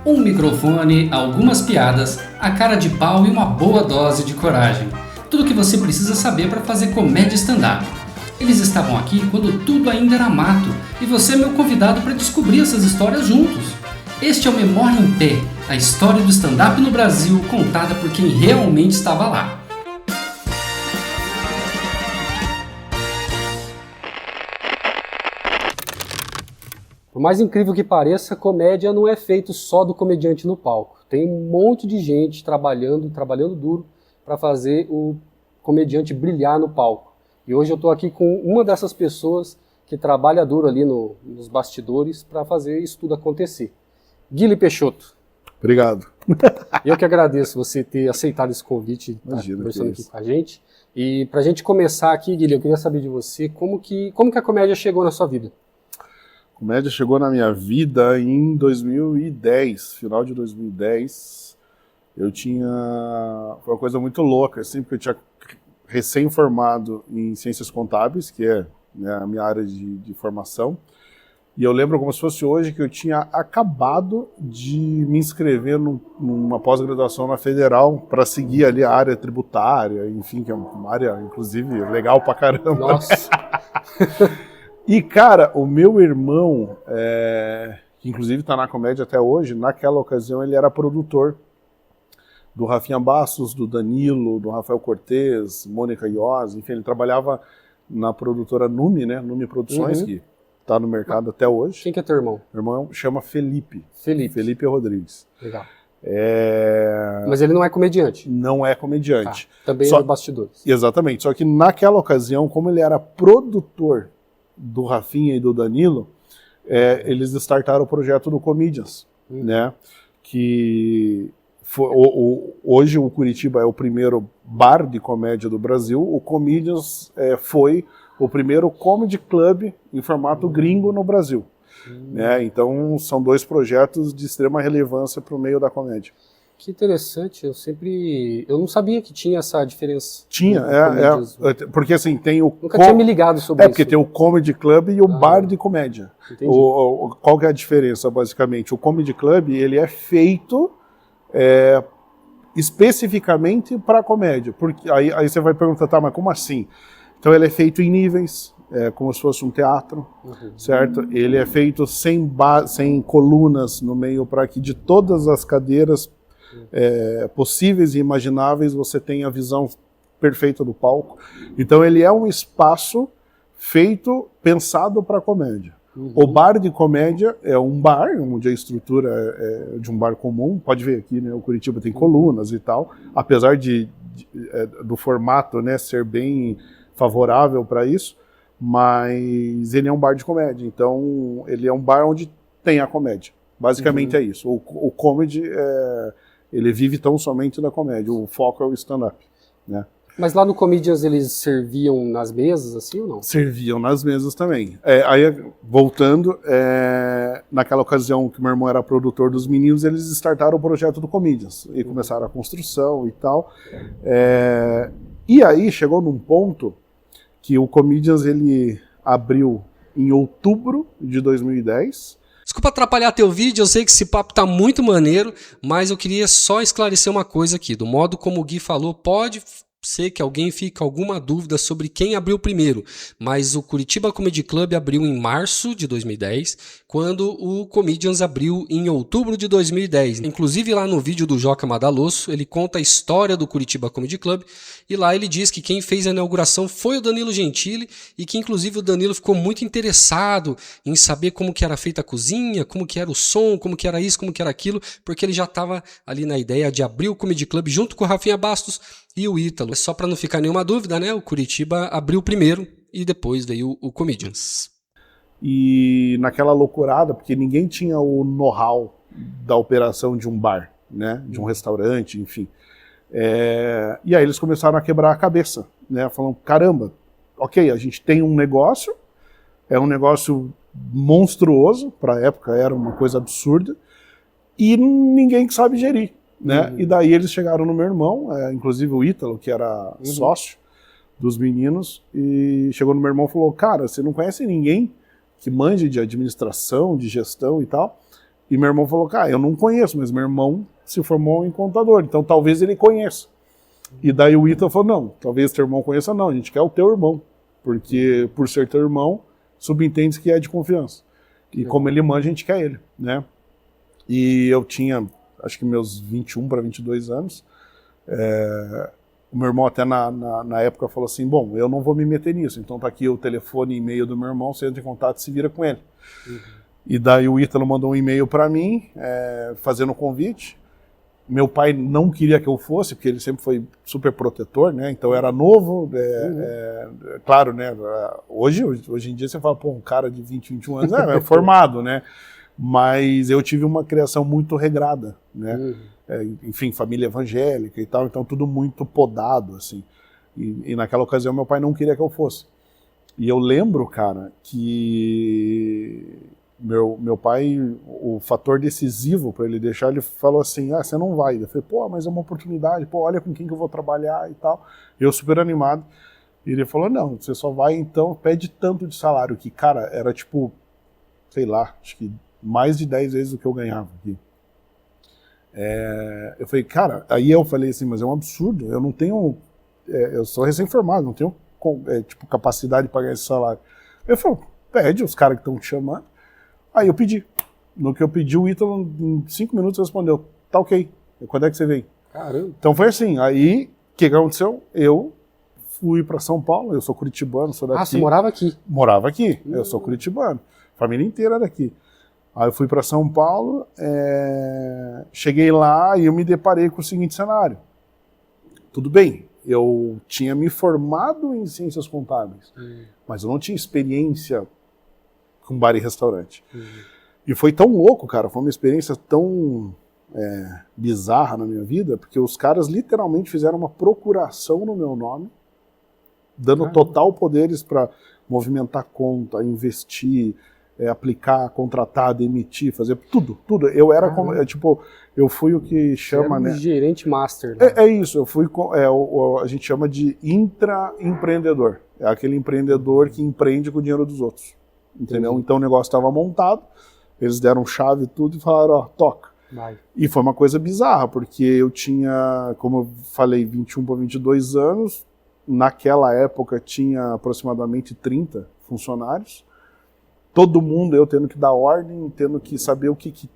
Um microfone, algumas piadas, a cara de pau e uma boa dose de coragem. Tudo o que você precisa saber para fazer comédia stand-up. Eles estavam aqui quando tudo ainda era mato e você é meu convidado para descobrir essas histórias juntos. Este é o Memória em Pé, a história do stand-up no Brasil contada por quem realmente estava lá. Por mais incrível que pareça, comédia não é feito só do comediante no palco. Tem um monte de gente trabalhando duro para fazer o comediante brilhar no palco. E hoje eu estou aqui com uma dessas pessoas que trabalha duro ali nos bastidores para fazer isso tudo acontecer. Guilherme Peixoto. Obrigado. Eu que agradeço você ter aceitado esse convite, estar conversando aqui com a gente. E para a gente começar aqui, Guilherme, eu queria saber de você como que a comédia chegou na sua vida. A comédia chegou na minha vida em 2010, final de 2010. Foi uma coisa muito louca, assim, porque eu tinha recém-formado em Ciências Contábeis, que é, né, a minha área de formação. E eu lembro como se fosse hoje que eu tinha acabado de me inscrever numa pós-graduação na Federal para seguir ali a área tributária, enfim, que é uma área, inclusive, legal pra caramba. Nossa! E, cara, o meu irmão, que inclusive está na comédia até hoje, naquela ocasião ele era produtor do Rafinha Bastos, do Danilo, do Rafael Cortez, Mônica Iose, enfim, ele trabalhava na produtora Numi, né, Numi Produções, que está no mercado até hoje. Quem que é teu irmão? Meu irmão chama Felipe. Felipe. Felipe Rodrigues. Legal. Mas ele não é comediante? Não é comediante. Também é bastidores. Exatamente, só que naquela ocasião, como ele era produtor do Rafinha e do Danilo, eles startaram o projeto do Comedians, né? Que hoje o Curitiba é o primeiro bar de comédia do Brasil. O Comedians foi o primeiro comedy club em formato gringo no Brasil. Né? Então são dois projetos de extrema relevância para o meio da comédia. Que interessante, eu não sabia que tinha essa diferença. Tinha, porque assim, tem o... Nunca tinha me ligado sobre isso. Porque tem o Comedy Club e o bar de comédia. Qual que é a diferença, basicamente? O Comedy Club, ele é feito especificamente para comédia. Porque aí você vai perguntar, tá, mas como assim? Então ele é feito em níveis, como se fosse um teatro, certo? Ele é feito sem colunas no meio, para que de todas as cadeiras possíveis e imagináveis você tenha a visão perfeita do palco. Então ele é um espaço pensado para comédia. O bar de comédia é um bar, onde a estrutura é de um bar comum. Pode ver aqui, né, o Curitiba tem colunas e tal, apesar do formato, né, ser bem favorável para isso, mas ele é um bar de comédia, então ele é um bar onde tem a comédia. Basicamente é isso. O comedy, ele vive tão somente da comédia, o foco é o stand-up, né? Mas lá no Comedians eles serviam nas mesas, assim, ou não? Serviam nas mesas também. Aí, voltando, naquela ocasião que meu irmão era produtor dos meninos, eles startaram o projeto do Comedians, e começaram a construção e tal. E aí chegou num ponto que o Comedians, ele abriu em outubro de 2010. Desculpa atrapalhar teu vídeo, eu sei que esse papo tá muito maneiro, mas eu queria só esclarecer uma coisa aqui. Do modo como o Gui falou, pode ser que alguém fique com alguma dúvida sobre quem abriu primeiro, mas o Curitiba Comedy Club abriu em março de 2010, quando o Comedians abriu em outubro de 2010. Inclusive lá no vídeo do Joca Madalosso, ele conta a história do Curitiba Comedy Club, e lá ele diz que quem fez a inauguração foi o Danilo Gentili, e que inclusive o Danilo ficou muito interessado em saber como que era feita a cozinha, como que era o som, como que era isso, como que era aquilo, porque ele já estava ali na ideia de abrir o Comedy Club junto com o Rafinha Bastos e o Ítalo. Só para não ficar nenhuma dúvida, né? O Curitiba abriu primeiro e depois veio o Comedians. E naquela loucurada, porque ninguém tinha o know-how da operação de um bar, né? De um restaurante, enfim. E aí eles começaram a quebrar a cabeça, né? Falando, caramba, ok, a gente tem um negócio, é um negócio monstruoso, para a época era uma coisa absurda, e ninguém que sabe gerir. Né? E daí eles chegaram no meu irmão, inclusive o Ítalo, que era sócio dos meninos, e chegou no meu irmão e falou, cara, você não conhece ninguém que manje de administração, de gestão e tal? E meu irmão falou, cara, eu não conheço, mas meu irmão se formou em contador, então talvez ele conheça. E daí o Ítalo falou, não, talvez teu irmão conheça, não, a gente quer o teu irmão, porque por ser teu irmão, subentende que é de confiança. E como ele manja, a gente quer ele, né? E eu tinha, acho que meus 21 para 22 anos, o meu irmão até na época falou assim, bom, eu não vou me meter nisso, então tá aqui o telefone e e-mail do meu irmão, você entra em contato e se vira com ele. E daí o Ítalo mandou um e-mail para mim, fazendo o convite. Meu pai não queria que eu fosse, porque ele sempre foi super protetor, né? Então era novo, claro, né? Hoje em dia você fala, pô, um cara de 20, 21 anos é formado, né? Mas eu tive uma criação muito regrada, né? Enfim, família evangélica e tal, então tudo muito podado, assim. E naquela ocasião meu pai não queria que eu fosse. E eu lembro, cara, que meu pai, o fator decisivo para ele deixar, ele falou assim, você não vai. Eu falei, pô, mas é uma oportunidade, pô, olha com quem que eu vou trabalhar e tal. Eu super animado. E ele falou, não, você só vai então, pede tanto de salário, que, cara, era tipo, sei lá, acho que mais de 10 vezes o que eu ganhava aqui. Eu falei, cara, aí eu falei assim, mas é um absurdo, eu não tenho, eu sou recém-formado, não tenho tipo, capacidade de pagar esse salário. Eu falei, pede os caras que estão te chamando. Aí eu pedi. No que eu pedi, o Ítalo, em 5 minutos, respondeu, tá ok, quando é que você vem? Caramba. Então foi assim, aí, o que aconteceu? Eu fui para São Paulo, eu sou curitibano, sou daqui. Ah, você morava aqui? Morava aqui, eu sou curitibano, família inteira daqui. Aí eu fui para São Paulo, cheguei lá e eu me deparei com o seguinte cenário. Tudo bem, eu tinha me formado em ciências contábeis, mas eu não tinha experiência com bar e restaurante. E foi tão louco, cara, foi uma experiência tão bizarra na minha vida, porque os caras literalmente fizeram uma procuração no meu nome, dando total poderes para movimentar conta, investir, aplicar, contratar, demitir, fazer tudo. Eu era como, eu fui o que chama, né? Gerente master. Né? É isso, eu fui, a gente chama de intraempreendedor. É aquele empreendedor que empreende com o dinheiro dos outros. Entendeu? Então o negócio estava montado, eles deram chave e tudo e falaram, ó, toca. Vai. E foi uma coisa bizarra, porque eu tinha, como eu falei, 21 para 22 anos, naquela época tinha aproximadamente 30 funcionários, todo mundo, eu tendo que dar ordem, tendo que saber o que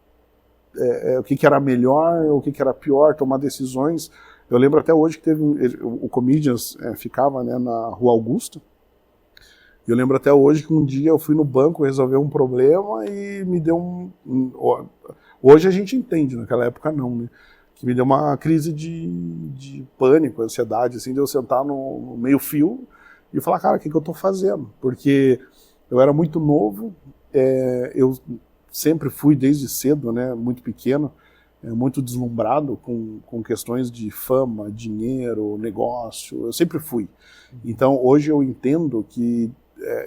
era melhor, o que era pior, tomar decisões. Eu lembro até hoje que teve o Comedians ficava, né, na Rua Augusta. Eu lembro até hoje que um dia eu fui no banco resolver um problema e me deu hoje a gente entende, naquela época não, né? Que me deu uma crise de pânico, ansiedade, assim, de eu sentar no meio fio e falar, cara, o que eu tô fazendo? Porque eu era muito novo, eu sempre fui desde cedo, né, muito pequeno, muito deslumbrado com questões de fama, dinheiro, negócio, eu sempre fui. Então hoje eu entendo que,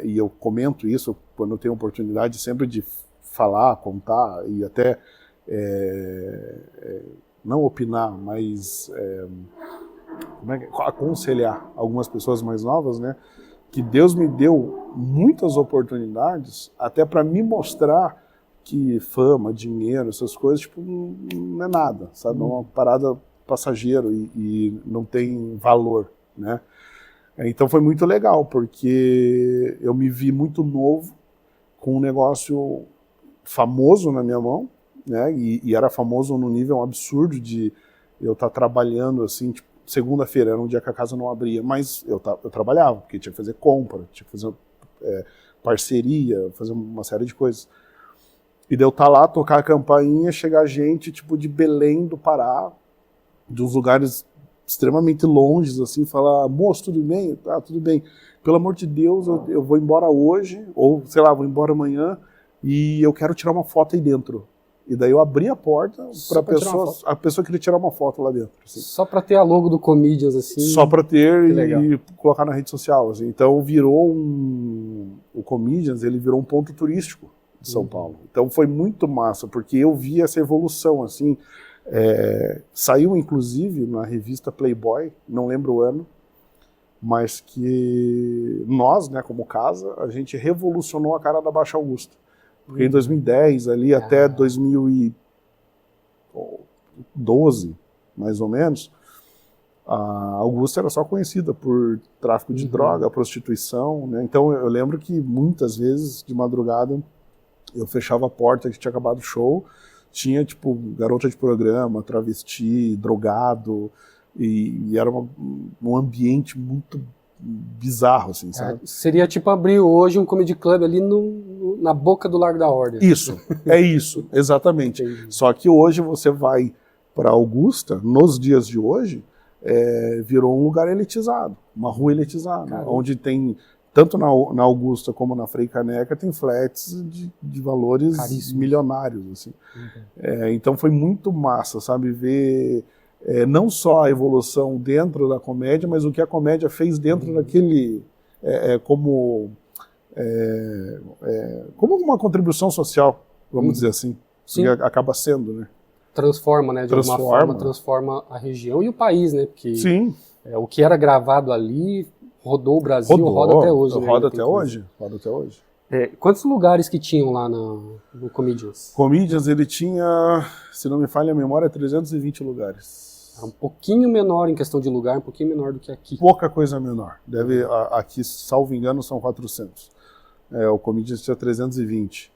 e eu comento isso quando eu tenho oportunidade sempre de falar, contar e até não opinar, mas aconselhar algumas pessoas mais novas, né? Que Deus me deu muitas oportunidades até para me mostrar que fama, dinheiro, essas coisas, tipo, não é nada, sabe? É uma parada passageiro e não tem valor, né? Então foi muito legal, porque eu me vi muito novo, com um negócio famoso na minha mão, né? E era famoso no nível absurdo de eu estar trabalhando assim, tipo, segunda-feira era um dia que a casa não abria, mas eu trabalhava, porque tinha que fazer compra, tinha que fazer parceria, fazer uma série de coisas. E daí eu estar lá, tocar a campainha, chegar gente tipo de Belém do Pará, de uns lugares extremamente longes, assim, falar, moço, tudo bem? Tá, tudo bem. Pelo amor de Deus, eu vou embora hoje, ou sei lá, vou embora amanhã, e eu quero tirar uma foto aí dentro. E daí eu abri a porta para a pessoa queria tirar uma foto lá dentro. Assim. Só para ter a logo do Comedians, assim. Só para ter e colocar na rede social. Assim. Então virou o Comedians, ele virou um ponto turístico de São Paulo. Então foi muito massa, porque eu vi essa evolução, assim. Saiu inclusive na revista Playboy, não lembro o ano, mas que nós, né, como casa, a gente revolucionou a cara da Baixa Augusta. Porque em 2010, ali até 2012, mais ou menos, a Augusta era só conhecida por tráfico de droga, prostituição, né? Então eu lembro que muitas vezes, de madrugada, eu fechava a porta, que tinha acabado o show, tinha tipo garota de programa, travesti, drogado, e era um ambiente muito bizarro, assim, sabe? Seria tipo abrir hoje um comedy club ali na boca do Largo da Ordem. Isso, é isso, exatamente. Entendi. Só que hoje você vai para Augusta, nos dias de hoje, virou um lugar elitizado, uma rua elitizada, Caramba. onde tem, tanto na Augusta como na Frei Caneca, tem flats de valores Caríssimos. milionários, assim. Então foi muito massa, sabe, ver não só a evolução dentro da comédia, mas o que a comédia fez dentro daquele, como uma contribuição social, vamos dizer assim, Sim. que acaba sendo, né? Transforma, né? De alguma Transforma. forma, transforma a região e o país, né? Porque Sim. o que era gravado ali rodou o Brasil, roda até hoje. Né? Roda Ainda tem até coisa. hoje. Roda até hoje. Quantos lugares que tinham lá no Comedians? Comedians, ele tinha, se não me falha a memória, 320 lugares. Era um pouquinho menor em questão de lugar, um pouquinho menor do que aqui. Pouca coisa menor. Aqui, salvo engano, são 400. O Comedians tinha 320.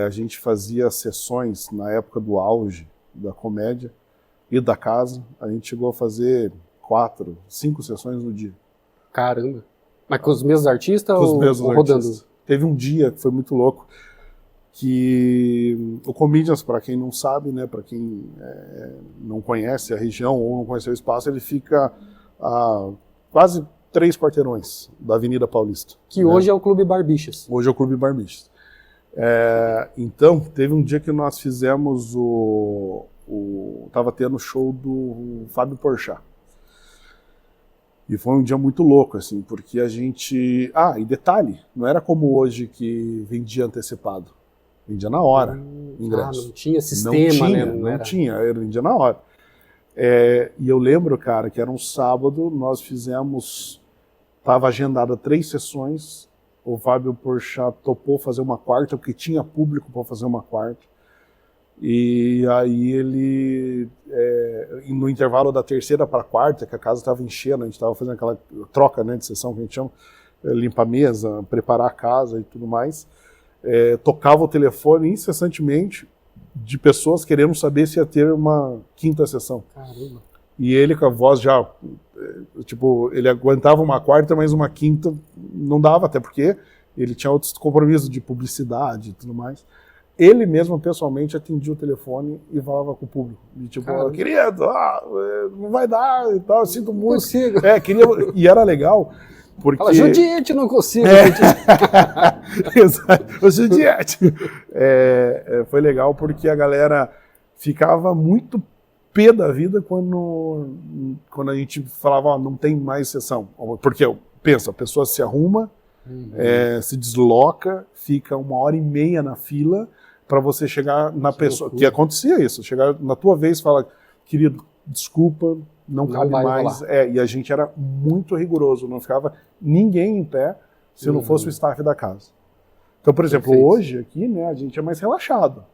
A gente fazia sessões na época do auge da comédia e da casa. A gente chegou a fazer 4, 5 sessões no dia. Caramba. Mas com os mesmos artistas Com os ou mesmos rodando? artistas. Teve um dia que foi muito louco, que o Comedians, para quem não sabe, né, para quem não conhece a região ou não conhece o espaço, ele fica a quase 3 quarteirões da Avenida Paulista. Que hoje é o Clube Barbixas. Hoje é o Clube Barbixas. Então, teve um dia que nós fizemos tava tendo o show do Fábio Porchat. E foi um dia muito louco, assim, porque a gente... e detalhe, não era como hoje que vendia antecipado. Vendia na hora, ingresso. Não tinha sistema, né? Não tinha, vendia na hora. E eu lembro, cara, que era um sábado, nós fizemos... Tava agendada 3 sessões, o Fábio Porchat topou fazer uma quarta, porque tinha público para fazer uma quarta. E aí ele, no intervalo da terceira para a quarta, que a casa estava enchendo, a gente estava fazendo aquela troca, né, de sessão que a gente chama, limpar a mesa, preparar a casa e tudo mais, tocava o telefone incessantemente de pessoas querendo saber se ia ter uma 5ª sessão. Caramba. E ele com a voz já, tipo, ele aguentava uma 4ª, mas uma 5ª não dava, até porque ele tinha outros compromissos de publicidade e tudo mais. Ele mesmo, pessoalmente, atendia o telefone e falava com o público. E tipo, querido, não vai dar e tal, eu sinto muito. Consigo. E era legal, porque... Fala, Judiette, não consigo. Exato, o Judiette. Foi legal porque a galera ficava muito pé da vida quando a gente falava, não tem mais sessão. Porque, pensa, a pessoa se arruma, se desloca, fica 1h30 na fila para você chegar na pessoa. Que acontecia isso, chegar na tua vez e falar, querido, desculpa, não cabe mais. E a gente era muito rigoroso, não ficava ninguém em pé se não fosse o staff da casa. Então, por exemplo, hoje aqui, né, a gente é mais relaxado,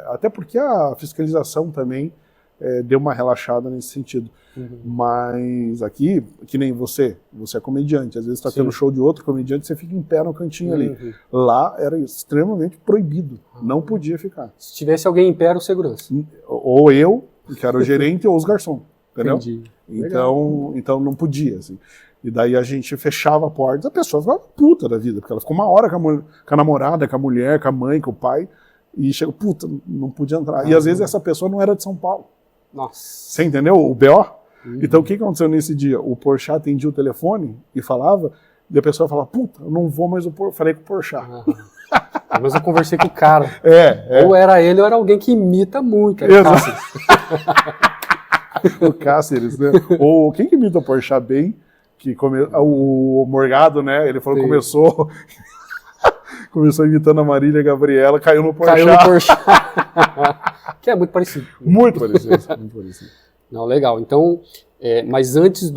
até porque a fiscalização também deu uma relaxada nesse sentido. Mas aqui, que nem você é comediante, às vezes está tendo show de outro comediante, você fica em pé no cantinho ali. Lá era extremamente proibido, não podia ficar. Se tivesse alguém em pé, era o segurança. Ou eu, que era o gerente, ou os garçons, entendeu? Entendi. Então não podia, assim. E daí a gente fechava a porta, a pessoa ficava puta da vida, porque ela ficou 1 hora com a namorada, com a mulher, com a mãe, com o pai, e chegou, puta, não podia entrar. E às vezes essa pessoa não era de São Paulo. Nossa. Você entendeu? O B.O.? Então o que aconteceu nesse dia? O Porchat atendia o telefone e falava, e a pessoa falava, puta, eu não vou mais falei com o Porchat. Mas eu conversei com o cara. Ou era ele ou era alguém que imita muito. O Cáceres, né? Ou quem que imita o Porchat bem? O Morgado, né? Ele falou que começou imitando a Marília Gabriela, caiu no Porchat. Que é muito parecido. Muito parecido. Não, legal. Então, mas antes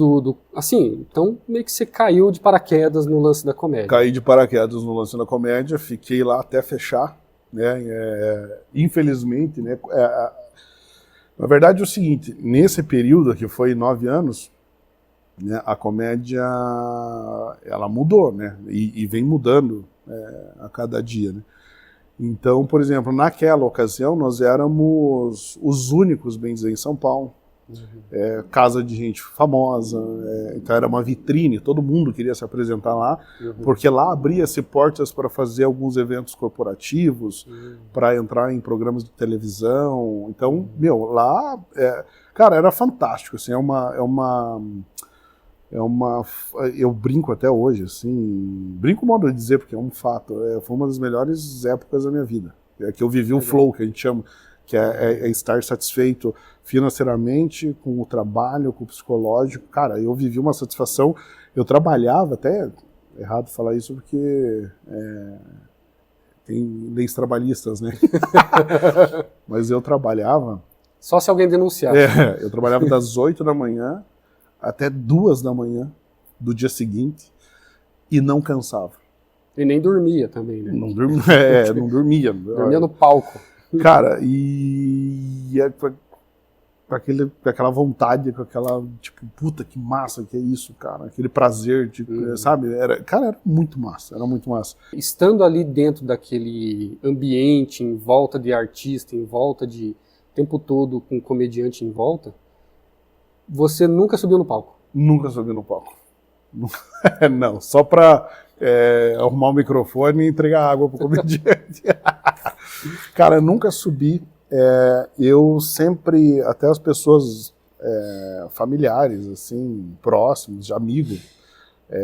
assim, então meio que você caiu de paraquedas no lance da comédia. Caí de paraquedas no lance da comédia, fiquei lá até fechar. né? Infelizmente, né? Na verdade é o seguinte, nesse período que foi 9 anos, né, a comédia ela mudou, né? E vem mudando a cada dia, né? Então, por exemplo, naquela ocasião nós éramos os únicos, bem dizer, em São Paulo. Casa de gente famosa, então era uma vitrine, todo mundo queria se apresentar lá, porque lá abria-se portas para fazer alguns eventos corporativos, para entrar em programas de televisão. Então, lá, cara, era fantástico, assim, eu brinco até hoje, assim, brinco modo de dizer, porque é um fato, foi uma das melhores épocas da minha vida, que eu vivi o flow, que a gente chama, que é estar satisfeito financeiramente, com o trabalho, com o psicológico. Cara, eu vivi uma satisfação, eu trabalhava, até errado falar isso porque tem leis trabalhistas, né? Mas eu trabalhava... Só se alguém denunciar. Eu trabalhava das 8 da manhã até 2 da manhã do dia seguinte e não cansava. E nem dormia também, né? Não dormia, não dormia. Dormia no palco. Cara, com aquela vontade, com aquela, tipo, puta, que massa que é isso, cara, aquele prazer, tipo, sabe? Era muito massa, era muito massa. Estando ali dentro daquele ambiente, em volta de artista, em volta de, o tempo todo com comediante em volta, você nunca subiu no palco? Nunca subi no palco. Não, só pra arrumar o microfone e entregar água pro comediante. Cara, eu nunca subi. Eu sempre, até as pessoas familiares, assim, próximos, de amigos,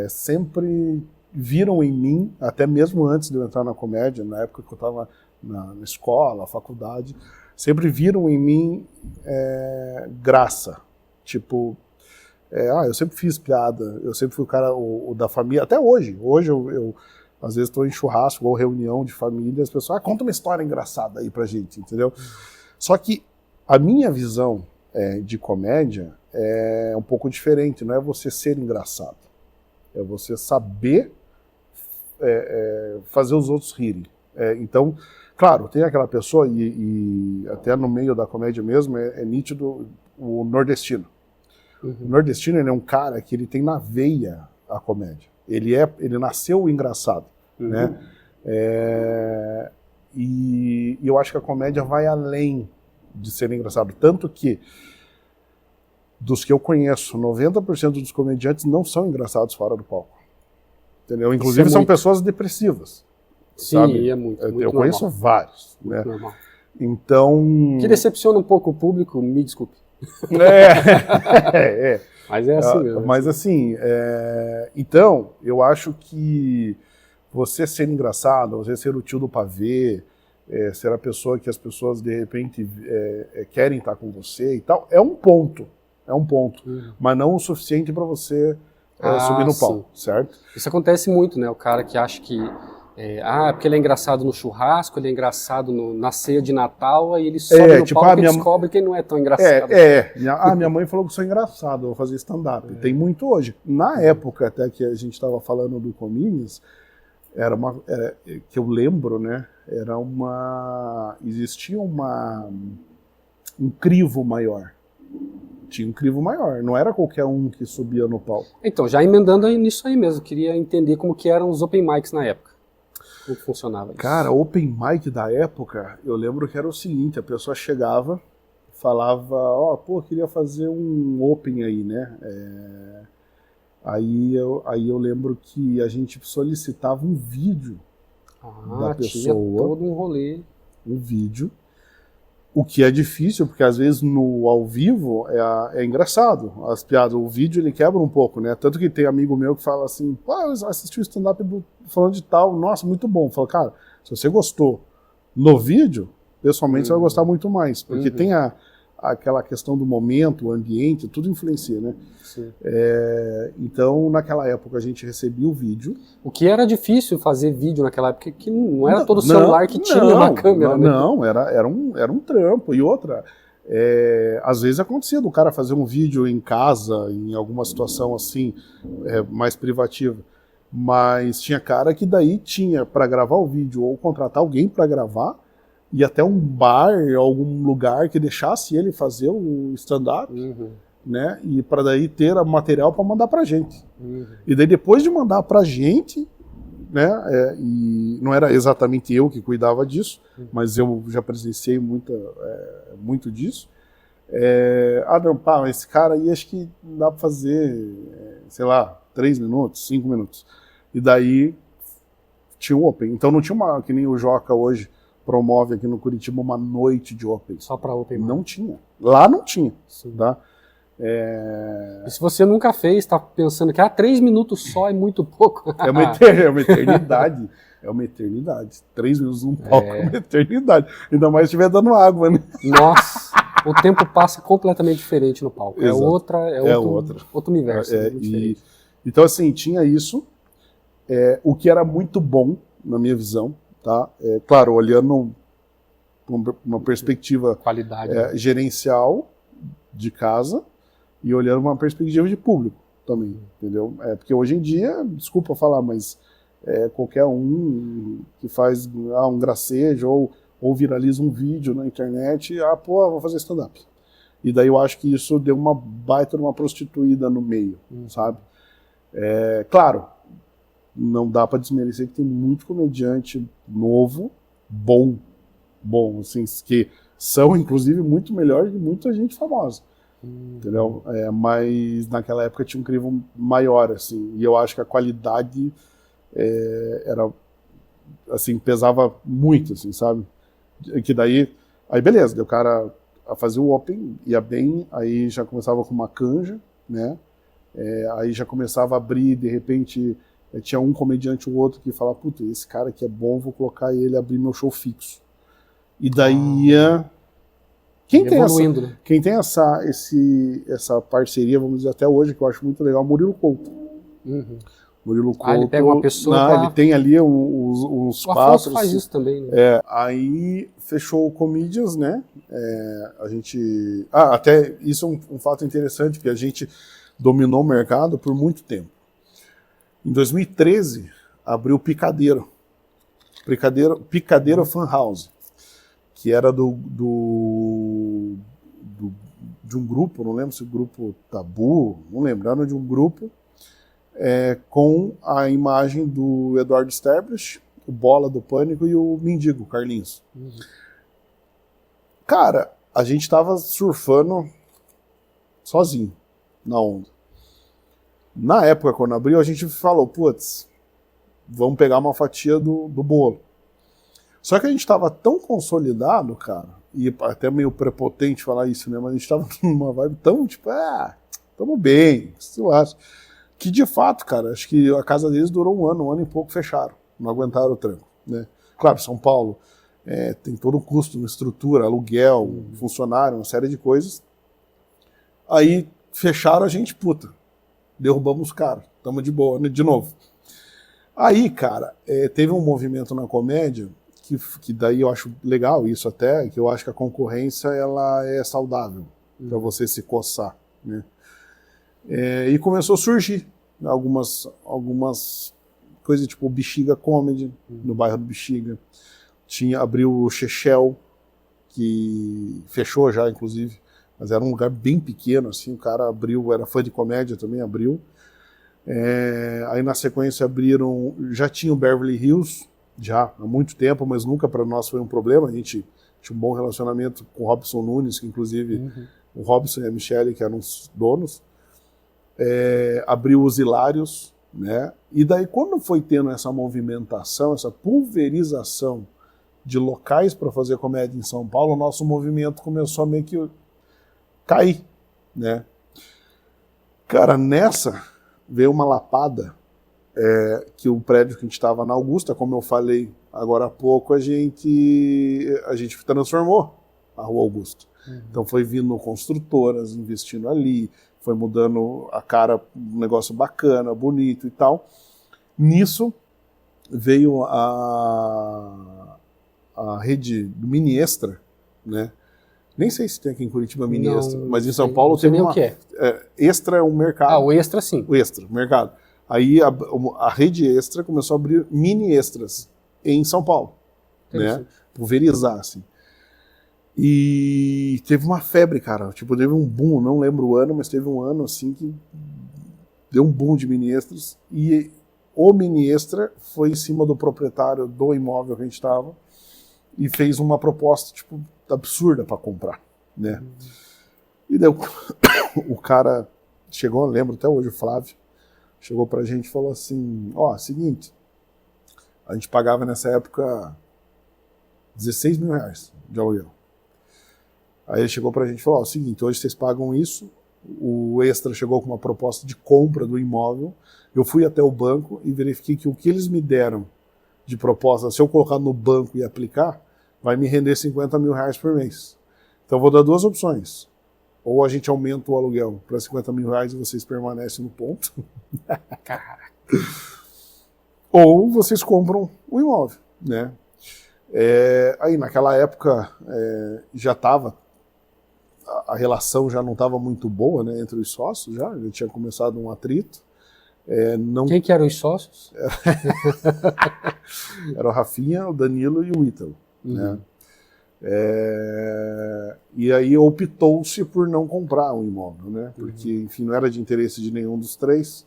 sempre viram em mim, até mesmo antes de eu entrar na comédia, na época que eu estava na escola, faculdade, sempre viram em mim graça. Tipo, eu sempre fiz piada, eu sempre fui o cara o da família, até hoje. Hoje eu às vezes estou em churrasco ou reunião de família, as pessoas, conta uma história engraçada aí pra gente, entendeu? Só que a minha visão de comédia é um pouco diferente, não é você ser engraçado, é você saber fazer os outros rirem. Então, claro, tem aquela pessoa, e até no meio da comédia mesmo, é nítido o nordestino. O nordestino, ele é um cara que ele tem na veia a comédia. Ele nasceu engraçado, né? E eu acho que a comédia vai além de ser engraçado. Tanto que, dos que eu conheço, 90% dos comediantes não são engraçados fora do palco. Entendeu? Inclusive são pessoas depressivas. Sim, sabe? é muito Eu conheço vários. Muito né? normal. Então... Que decepciona um pouco o público, me desculpe. Mas é assim mesmo. Mas assim, então, eu acho que você ser engraçado, você ser o tio do pavê, ser a pessoa que as pessoas de repente querem estar com você e tal, é um ponto, mas não o suficiente para você subir no palco, certo? Isso acontece muito, né? O cara que acha que porque ele é engraçado no churrasco, ele é engraçado na ceia de Natal, aí ele sobe no palco e descobre que ele não é tão engraçado. Minha mãe falou que sou engraçado, vou fazer stand-up. Tem muito hoje. Na época até que a gente estava falando do Comines, que eu lembro, né? Existia um crivo maior. Tinha um crivo maior, não era qualquer um que subia no palco. Então, já emendando nisso aí mesmo, queria entender como que eram os open mics na época. Como funcionava isso? Cara, open mic da época, eu lembro que era o seguinte, a pessoa chegava, falava, queria fazer um open aí, né? Aí eu lembro que a gente solicitava um vídeo da pessoa. Tinha todo um rolê. Um vídeo. O que é difícil, porque às vezes no ao vivo é engraçado. As piadas, o vídeo ele quebra um pouco, né? Tanto que tem amigo meu que fala assim, eu assisti o stand-up falando de tal, nossa, muito bom. Fala, cara, se você gostou no vídeo, pessoalmente você vai gostar muito mais. Porque tem aquela questão do momento, o ambiente, tudo influencia, né? Sim. Então, naquela época, a gente recebia o vídeo. O que era difícil fazer vídeo naquela época, que não era todo celular que tinha uma câmera, né? Não, era um trampo. E outra, às vezes acontecia do cara fazer um vídeo em casa, em alguma situação assim, mais privativa. Mas tinha cara que daí tinha para gravar o vídeo ou contratar alguém para gravar, e até um bar, algum lugar que deixasse ele fazer o stand-up, né? E para daí ter material para mandar pra gente. E daí depois de mandar pra gente, né? E não era exatamente eu que cuidava disso, mas eu já presenciei muito disso. Não, pá, esse cara aí acho que dá pra fazer, sei lá, 3 minutos, 5 minutos. E daí tinha um Open. Então não tinha uma, que nem o Joca hoje promove aqui no Curitiba, uma noite de Open. Só para Open. Não tinha. Lá não tinha. Sim. Tá? E se você nunca fez, tá pensando que 3 minutos só é muito pouco. É uma eternidade. É uma eternidade. 3 minutos num palco é uma eternidade. Ainda mais se estiver dando água, né? Nossa, o tempo passa completamente diferente no palco. Exato. Outro universo. Então, assim, tinha isso. O que era muito bom, na minha visão, tá? Claro, olhando uma perspectiva qualidade, gerencial de casa e olhando uma perspectiva de público também, entendeu? Porque hoje em dia, desculpa falar, mas qualquer um que faz um gracejo ou viraliza um vídeo na internet, vou fazer stand-up. E daí eu acho que isso deu uma baita, uma prostituída no meio, sabe? Claro, não dá para desmerecer que tem muito comediante novo, bom, assim, que são, inclusive, muito melhores que muita gente famosa, entendeu? Mas naquela época tinha um crivo maior, assim, e eu acho que a qualidade era, assim, pesava muito, assim, sabe? Que daí, aí beleza, deu o cara a fazer o Open, ia bem, aí já começava com uma canja, né? Aí já começava a abrir, de repente... tinha um comediante ou outro que falava, puta, esse cara aqui é bom, vou colocar ele a abrir meu show fixo. E daí ia... Quem tem essa parceria, vamos dizer, até hoje, que eu acho muito legal, Murilo Couto. Murilo Couto... ele pega uma pessoa... ele tem ali uns passos... O Afonso faz isso também, né? Aí fechou o Comedians, né? A gente... até isso é um fato interessante, porque a gente dominou o mercado por muito tempo. Em 2013, abriu o Picadeiro Fan House, que era de um grupo, não lembro se o grupo Tabu, não lembro, era de um grupo com a imagem do Eduardo Sterblich, o Bola do Pânico e o Mendigo, Carlinhos. Cara, a gente tava surfando sozinho na onda. Na época, quando abriu, a gente falou, putz, vamos pegar uma fatia do bolo. Só que a gente estava tão consolidado, cara, e até meio prepotente falar isso, né? Mas a gente estava numa vibe tão, tipo, tamo bem, o que você acha? Que de fato, cara, acho que a casa deles durou um ano e pouco fecharam, não aguentaram o tranco, né? Claro, São Paulo tem todo um custo na estrutura, aluguel, funcionário, uma série de coisas. Aí fecharam a gente, puta. Derrubamos os caras, estamos de boa, né? De novo. Aí, cara, teve um movimento na comédia que daí eu acho legal isso até, que eu acho que a concorrência ela é saudável para você se coçar, né? E começou a surgir algumas coisas tipo Bexiga Comedy, no bairro do Bexiga. Abriu o Chechel, que fechou já, inclusive. Mas era um lugar bem pequeno, assim, o cara abriu, era fã de comédia também, abriu. Aí na sequência abriram, já tinha o Beverly Hills, já há muito tempo, mas nunca para nós foi um problema, a gente tinha um bom relacionamento com o Robson Nunes, que inclusive o Robson e a Michelle, que eram os donos. Abriu os Hilários, né? E daí quando foi tendo essa movimentação, essa pulverização de locais para fazer comédia em São Paulo, o nosso movimento começou a meio que cair, né? Cara, nessa veio uma lapada, que o prédio que a gente estava na Augusta, como eu falei agora há pouco, a gente transformou a Rua Augusta. Então foi vindo construtoras, investindo ali, foi mudando a cara, um negócio bacana, bonito e tal. Nisso veio a rede do Mini Extra, né? Nem sei se tem aqui em Curitiba Mini Extra, mas em São Paulo tem uma... o que é. Extra é um mercado. O Extra sim. O Extra, mercado. Aí a rede Extra começou a abrir mini extras em São Paulo, né? Pulverizar, assim. E teve uma febre, cara. Tipo, teve um boom, não lembro o ano, mas teve um ano assim que deu um boom de mini extras. E o mini extra foi em cima do proprietário do imóvel que a gente estava e fez uma proposta, tipo, absurda para comprar, né? E daí o cara chegou, eu lembro até hoje, o Flávio, chegou pra gente e falou assim, ó, seguinte, a gente pagava nessa época 16 mil reais de aluguel. Aí ele chegou pra gente e falou, ó, o seguinte, hoje vocês pagam isso, o Extra chegou com uma proposta de compra do imóvel, eu fui até o banco e verifiquei que o que eles me deram de proposta, se eu colocar no banco e aplicar, vai me render 50 mil reais por mês. Então eu vou dar duas opções. Ou a gente aumenta o aluguel para 50 mil reais e vocês permanecem no ponto. Caraca. Ou vocês compram o imóvel, né? Aí naquela época já estava, a relação já não estava muito boa, né, entre os sócios, já tinha começado um atrito. Quem que eram os sócios? Era o Rafinha, o Danilo e o Ítalo, né? E aí optou-se por não comprar um imóvel, né? Porque, enfim, não era de interesse de nenhum dos três.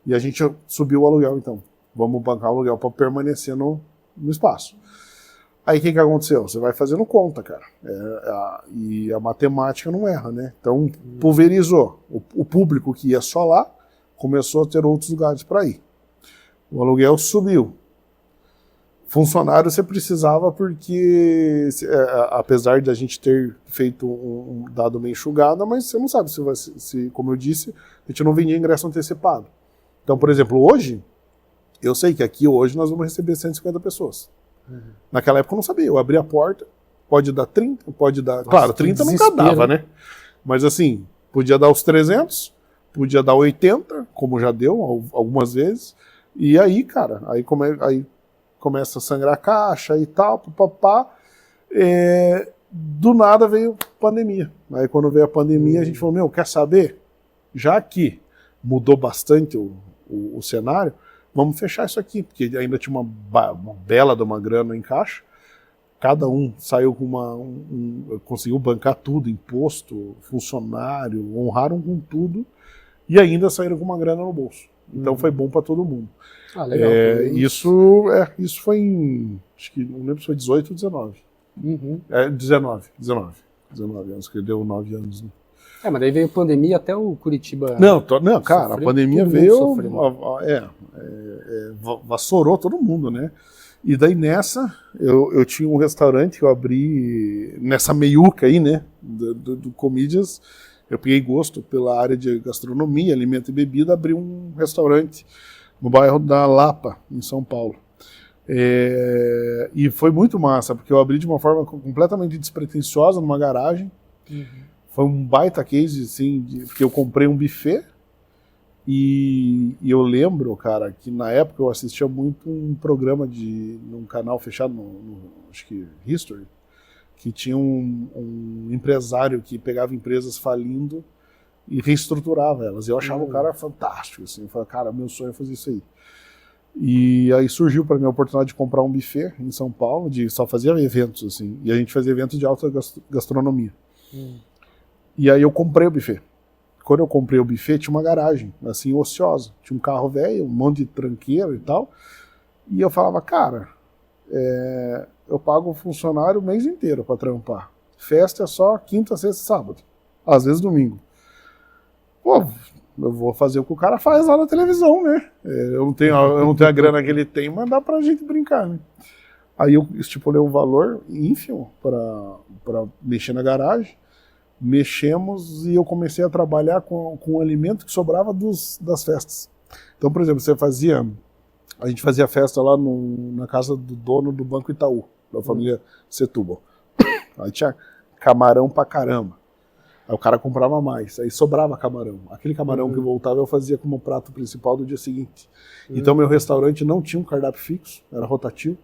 E a gente subiu o aluguel, então. Vamos bancar o aluguel para permanecer no espaço. Aí o que aconteceu? Você vai fazendo conta, cara. E a matemática não erra, né? Então pulverizou. O público que ia só lá começou a ter outros lugares para ir. O aluguel subiu. Funcionário você precisava porque, apesar de a gente ter feito dado uma enxugada, mas você não sabe se, como eu disse, a gente não vendia ingresso antecipado. Então, por exemplo, hoje, eu sei que aqui hoje nós vamos receber 150 pessoas. Naquela época eu não sabia, eu abri a porta, pode dar 30, pode dar... Nossa, claro, 30 nunca dava, né? Mas assim, podia dar os 300, podia dar 80, como já deu algumas vezes, e aí, cara, aí começa a sangrar a caixa e tal, papapá. Do nada veio pandemia. Aí quando veio a pandemia, a gente falou, meu, quer saber? Já que mudou bastante o cenário, vamos fechar isso aqui, porque ainda tinha uma bela de uma grana em caixa. Cada um saiu com conseguiu bancar tudo, imposto, funcionário, honraram com tudo e ainda saíram com uma grana no bolso. Então foi bom para todo mundo. Ah, legal. Isso foi em, acho que não lembro se foi 18 ou 19. 19 anos, que deu 9 anos, né? Mas daí veio pandemia, até o Curitiba... Não, cara, sofreu, a pandemia veio, vassourou todo mundo, né? E daí nessa, eu tinha um restaurante que eu abri nessa meiuca aí, né, do Comedians. Eu peguei gosto pela área de gastronomia, alimento e bebida, abri um restaurante no bairro da Lapa, em São Paulo. E foi muito massa, porque eu abri de uma forma completamente despretensiosa, numa garagem. Foi um baita case, assim, porque eu comprei um buffet e eu lembro, cara, que na época eu assistia muito um programa num canal fechado, acho que History, que tinha um empresário que pegava empresas falindo e reestruturava elas. Eu achava o cara fantástico, assim. Eu falei, cara, meu sonho é fazer isso aí. E aí surgiu para mim a oportunidade de comprar um buffet em São Paulo, só fazia eventos, assim, e a gente fazia eventos de alta gastronomia. E aí eu comprei o buffet. Quando eu comprei o buffet, tinha uma garagem, assim, ociosa. Tinha um carro velho, um monte de tranqueira e tal. E eu falava, cara, eu pago o funcionário o mês inteiro para trampar. Festa é só quinta, sexta e sábado. Às vezes domingo. Pô, eu vou fazer o que o cara faz lá na televisão, né? Eu não tenho a grana que ele tem, mas dá pra gente brincar, né? Aí eu estipulei um valor ínfimo para mexer na garagem. Mexemos e eu comecei a trabalhar com o alimento que sobrava das festas. Então, por exemplo, a gente fazia festa lá na casa do dono do Banco Itaú, da família Setúbal. Aí tinha camarão pra caramba. Aí o cara comprava mais, aí sobrava camarão. Aquele camarão que voltava eu fazia como prato principal do dia seguinte. Então meu restaurante não tinha um cardápio fixo, era rotativo.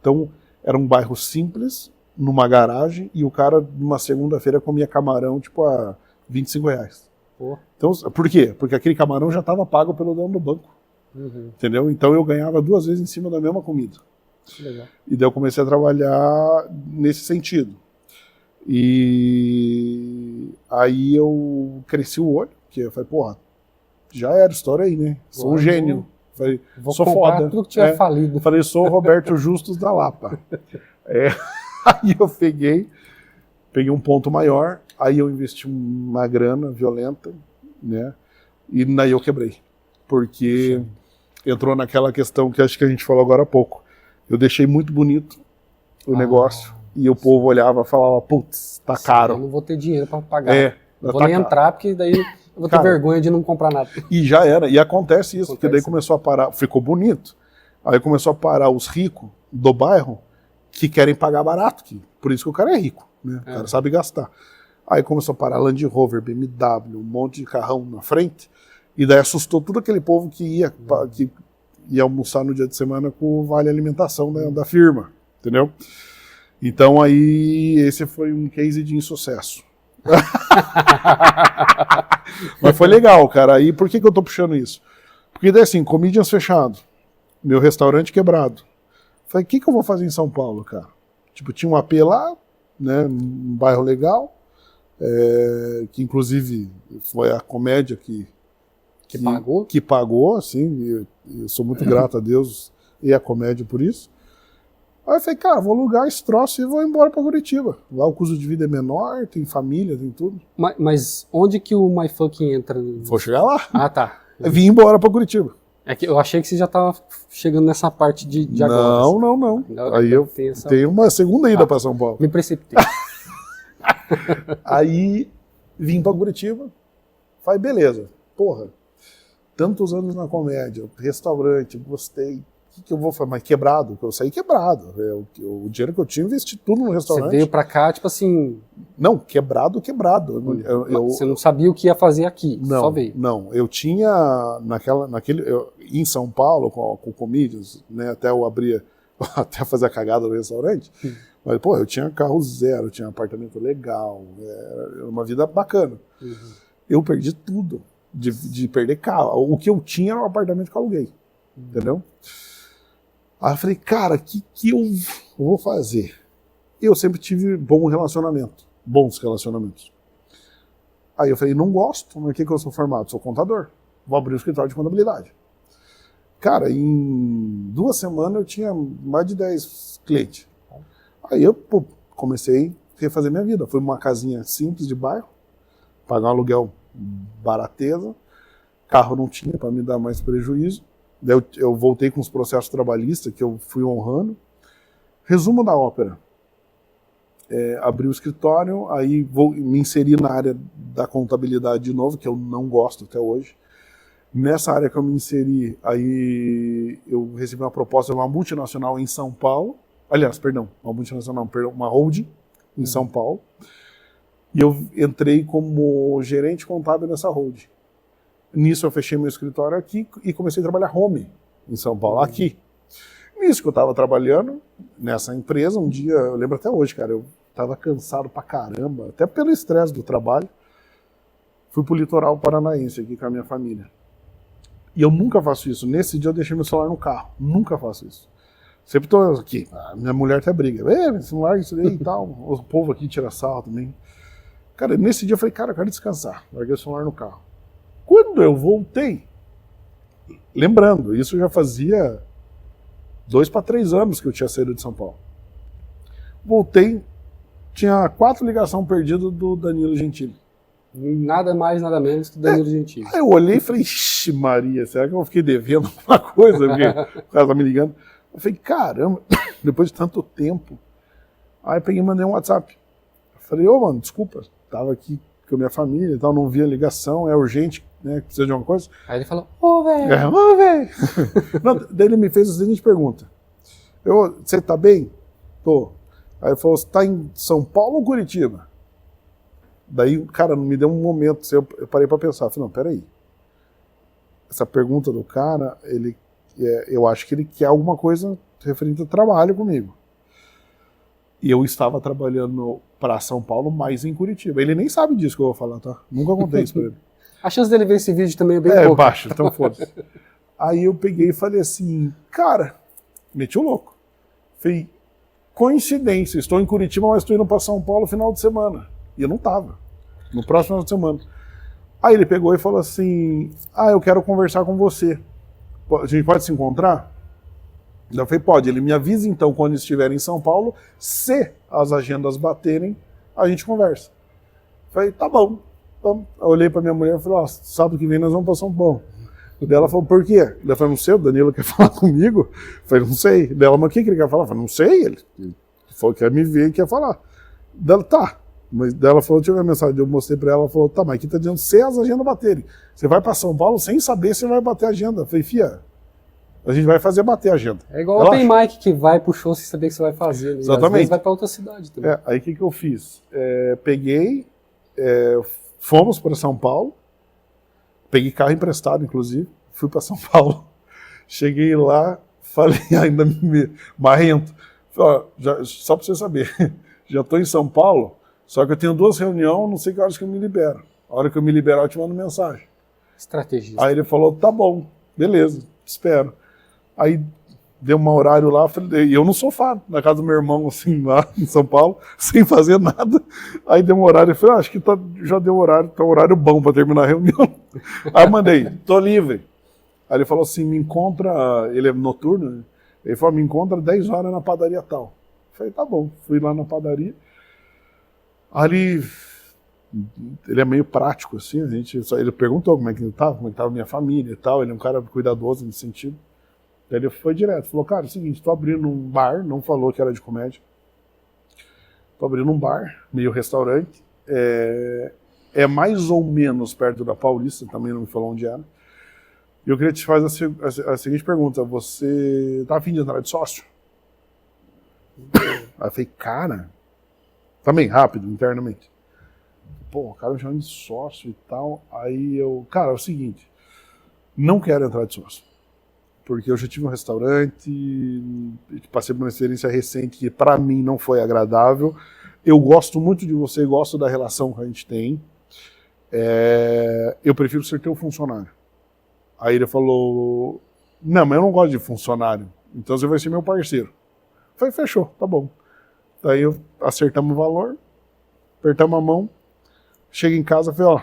Então era um bairro simples, numa garagem, e o cara, numa segunda-feira, comia camarão, tipo, a R$25. Então, por quê? Porque aquele camarão já estava pago pelo dono do banco. Entendeu? Então eu ganhava 2 vezes em cima da mesma comida. Legal. E daí eu comecei a trabalhar nesse sentido. E aí eu cresci o olho, porque eu falei, porra, já era história aí, né? Sou um gênio. Falei, Vou sou comprar foda. tudo que tiver falido. Falei, sou o Roberto Justus da Lapa. Aí eu peguei um ponto maior, aí eu investi uma grana violenta, né? E daí eu quebrei. Porque entrou naquela questão que acho que a gente falou agora há pouco. Eu deixei muito bonito o negócio e o povo olhava e falava, putz, tá caro. Eu não vou ter dinheiro para pagar. Não vou tá nem caro. entrar, porque daí eu vou ter vergonha de não comprar nada. E já era. E acontece isso, porque daí começou a parar, ficou bonito. Aí começou a parar os ricos do bairro que querem pagar barato, por isso que o cara é rico, né? O cara sabe gastar. Aí começou a parar Land Rover, BMW, um monte de carrão na frente, e daí assustou todo aquele povo que ia almoçar no dia de semana com o vale alimentação da firma, entendeu? Então aí esse foi um case de insucesso. Mas foi legal, cara. Aí por que eu tô puxando isso? Porque daí assim, Comedians fechado, meu restaurante quebrado. Falei, o que eu vou fazer em São Paulo, cara? Tipo, tinha um AP lá, né, um bairro legal, que inclusive foi a comédia que pagou? Que pagou, assim, eu sou muito grato a Deus e a comédia por isso. Aí eu falei, cara, vou alugar esse troço e vou embora pra Curitiba. Lá o custo de vida é menor, tem família, tem tudo. Mas onde que o MyFucking entra? Vou chegar lá. Ah, tá. Eu vim embora pra Curitiba. É que eu achei que você já tava chegando nessa parte de agora. Não. Aí eu tenho uma segunda ida pra São Paulo. Me precipitei. Aí vim pra Curitiba. Falei, beleza. Porra, tantos anos na comédia, restaurante, gostei. O que eu vou fazer? Mas quebrado, eu saí quebrado. O dinheiro que eu tinha, eu investi tudo no restaurante. Você veio pra cá, tipo assim... Não, quebrado. Você não sabia o que ia fazer aqui, não, só veio. Não, eu tinha em São Paulo, com Comedians, né, até eu abria, até fazer a cagada no restaurante, mas, pô, eu tinha carro zero, tinha apartamento legal, era uma vida bacana. Eu perdi tudo, de perder carro. O que eu tinha era um apartamento que eu aluguei, entendeu? Aí eu falei, cara, o que eu vou fazer? Eu sempre tive bons relacionamentos. Aí eu falei, não gosto, mas o que eu sou formado? Sou contador, vou abrir um escritório de contabilidade. Cara, em 2 semanas eu tinha mais de 10 clientes. Aí eu comecei a refazer minha vida. Fui numa casinha simples de bairro, pagar um aluguel barateza, carro não tinha para me dar mais prejuízo. Daí eu voltei com os processos trabalhistas que eu fui honrando. Resumo da ópera. Abri o escritório, aí me inseri na área da contabilidade de novo, que eu não gosto até hoje. Nessa área que eu me inseri, aí eu recebi uma proposta de uma multinacional em São Paulo. Aliás, uma holding em São Paulo. E eu entrei como gerente contábil nessa holding. Nisso eu fechei meu escritório aqui e comecei a trabalhar home em São Paulo, aqui. Nisso que eu estava trabalhando nessa empresa, um dia, eu lembro até hoje, cara, eu estava cansado pra caramba, até pelo estresse do trabalho. Fui pro litoral paranaense aqui com a minha família. E eu nunca faço isso. Nesse dia eu deixei meu celular no carro. Nunca faço isso. Sempre tô aqui. A minha mulher até briga. Meu celular, isso daí e tal. O povo aqui tira sarro também. Cara, nesse dia eu falei, cara, eu quero descansar. Larguei o celular no carro. Quando eu voltei, lembrando, isso já fazia 2 para 3 anos que eu tinha saído de São Paulo. Voltei, tinha 4 ligações perdidas do Danilo Gentili. Nada mais, nada menos que Danilo Gentili. Aí eu olhei e falei, ixi Maria, será que eu fiquei devendo alguma coisa? Porque o cara tá me ligando. Eu falei, caramba, depois de tanto tempo. Aí eu peguei e mandei um WhatsApp. Eu falei, mano, desculpa, tava aqui com a minha família e tal, não vi a ligação, é urgente, né, precisa de uma coisa. Aí ele falou, velho. Velho. Daí ele me fez a seguinte pergunta. Você tá bem? Tô. Aí ele falou, você tá em São Paulo ou Curitiba? Daí, cara, me deu um momento, eu parei pra pensar, falei, não, peraí. Essa pergunta do cara, eu acho que ele quer alguma coisa referente ao trabalho comigo. E eu estava trabalhando para São Paulo, mas em Curitiba. Ele nem sabe disso que eu vou falar, tá? Nunca contei isso pra ele. A chance dele ver esse vídeo também é bem pouca. Baixa, então foda-se. Aí eu peguei e falei assim, cara, meti o louco. Falei, coincidência, estou em Curitiba, mas estou indo para São Paulo no final de semana. E eu não estava, no próximo final de semana. Aí ele pegou e falou assim, eu quero conversar com você. A gente pode se encontrar? Eu falei, pode. Ele me avisa então quando estiver em São Paulo, se as agendas baterem, a gente conversa. Eu falei, tá bom. Então, eu olhei para minha mulher e falei, sábado que vem nós vamos para São Paulo. Daí ela falou, por quê? Daí eu falei, não sei, o Danilo quer falar comigo? Eu falei, não sei. Daí ela, mas o que ele quer falar? Eu falei, não sei, ele falou que quer me ver e quer falar. Daí ela, tá. Mas daí ela falou, deixa eu ver a mensagem, eu mostrei pra ela, falou, tá, mas aqui tá dizendo se as agendas baterem. Você vai pra São Paulo sem saber se vai bater a agenda. Eu falei, fia, a gente vai fazer bater a agenda. É igual o Open Mic, que vai pro show sem saber o que você vai fazer. Né? Exatamente. Às vezes vai pra outra cidade também. Aí o que eu fiz? Peguei, fomos para São Paulo, peguei carro emprestado, inclusive, fui para São Paulo. Cheguei lá, falei, ainda marrento. Falei, só para você saber, já estou em São Paulo, só que eu tenho 2 reuniões, não sei que horas que eu me libero. A hora que eu me liberar, eu te mando mensagem. Estrategista. Aí ele falou, tá bom, beleza, espero. Aí deu um horário lá, e eu no sofá, na casa do meu irmão, assim, lá em São Paulo, sem fazer nada. Aí deu um horário, eu falei, acho que já deu horário, tá um horário bom para terminar a reunião. Aí eu mandei, tô livre. Aí ele falou assim, me encontra, ele é noturno, né? Ele falou, me encontra 10 horas na padaria tal. Eu falei, tá bom, fui lá na padaria. Ali, ele é meio prático, assim, ele perguntou como é que estava minha família e tal, ele é um cara cuidadoso nesse sentido. Daí ele foi direto, falou, cara, é o seguinte, tô abrindo um bar, não falou que era de comédia, tô abrindo um bar, meio restaurante, é mais ou menos perto da Paulista, também não me falou onde era. E eu queria te fazer a seguinte pergunta, você tá a fim de entrar de sócio? Aí eu falei, cara, também rápido, internamente. Pô, o cara me chamando de sócio e tal, aí eu, cara, é o seguinte, não quero entrar de sócio. Porque eu já tive um restaurante, passei por uma experiência recente que para mim não foi agradável. Eu gosto muito de você, gosto da relação que a gente tem. Eu prefiro ser teu funcionário. Aí ele falou, não, mas eu não gosto de funcionário, então você vai ser meu parceiro. Eu falei, fechou, tá bom. Daí acertamos o valor, apertamos a mão, chego em casa e falei,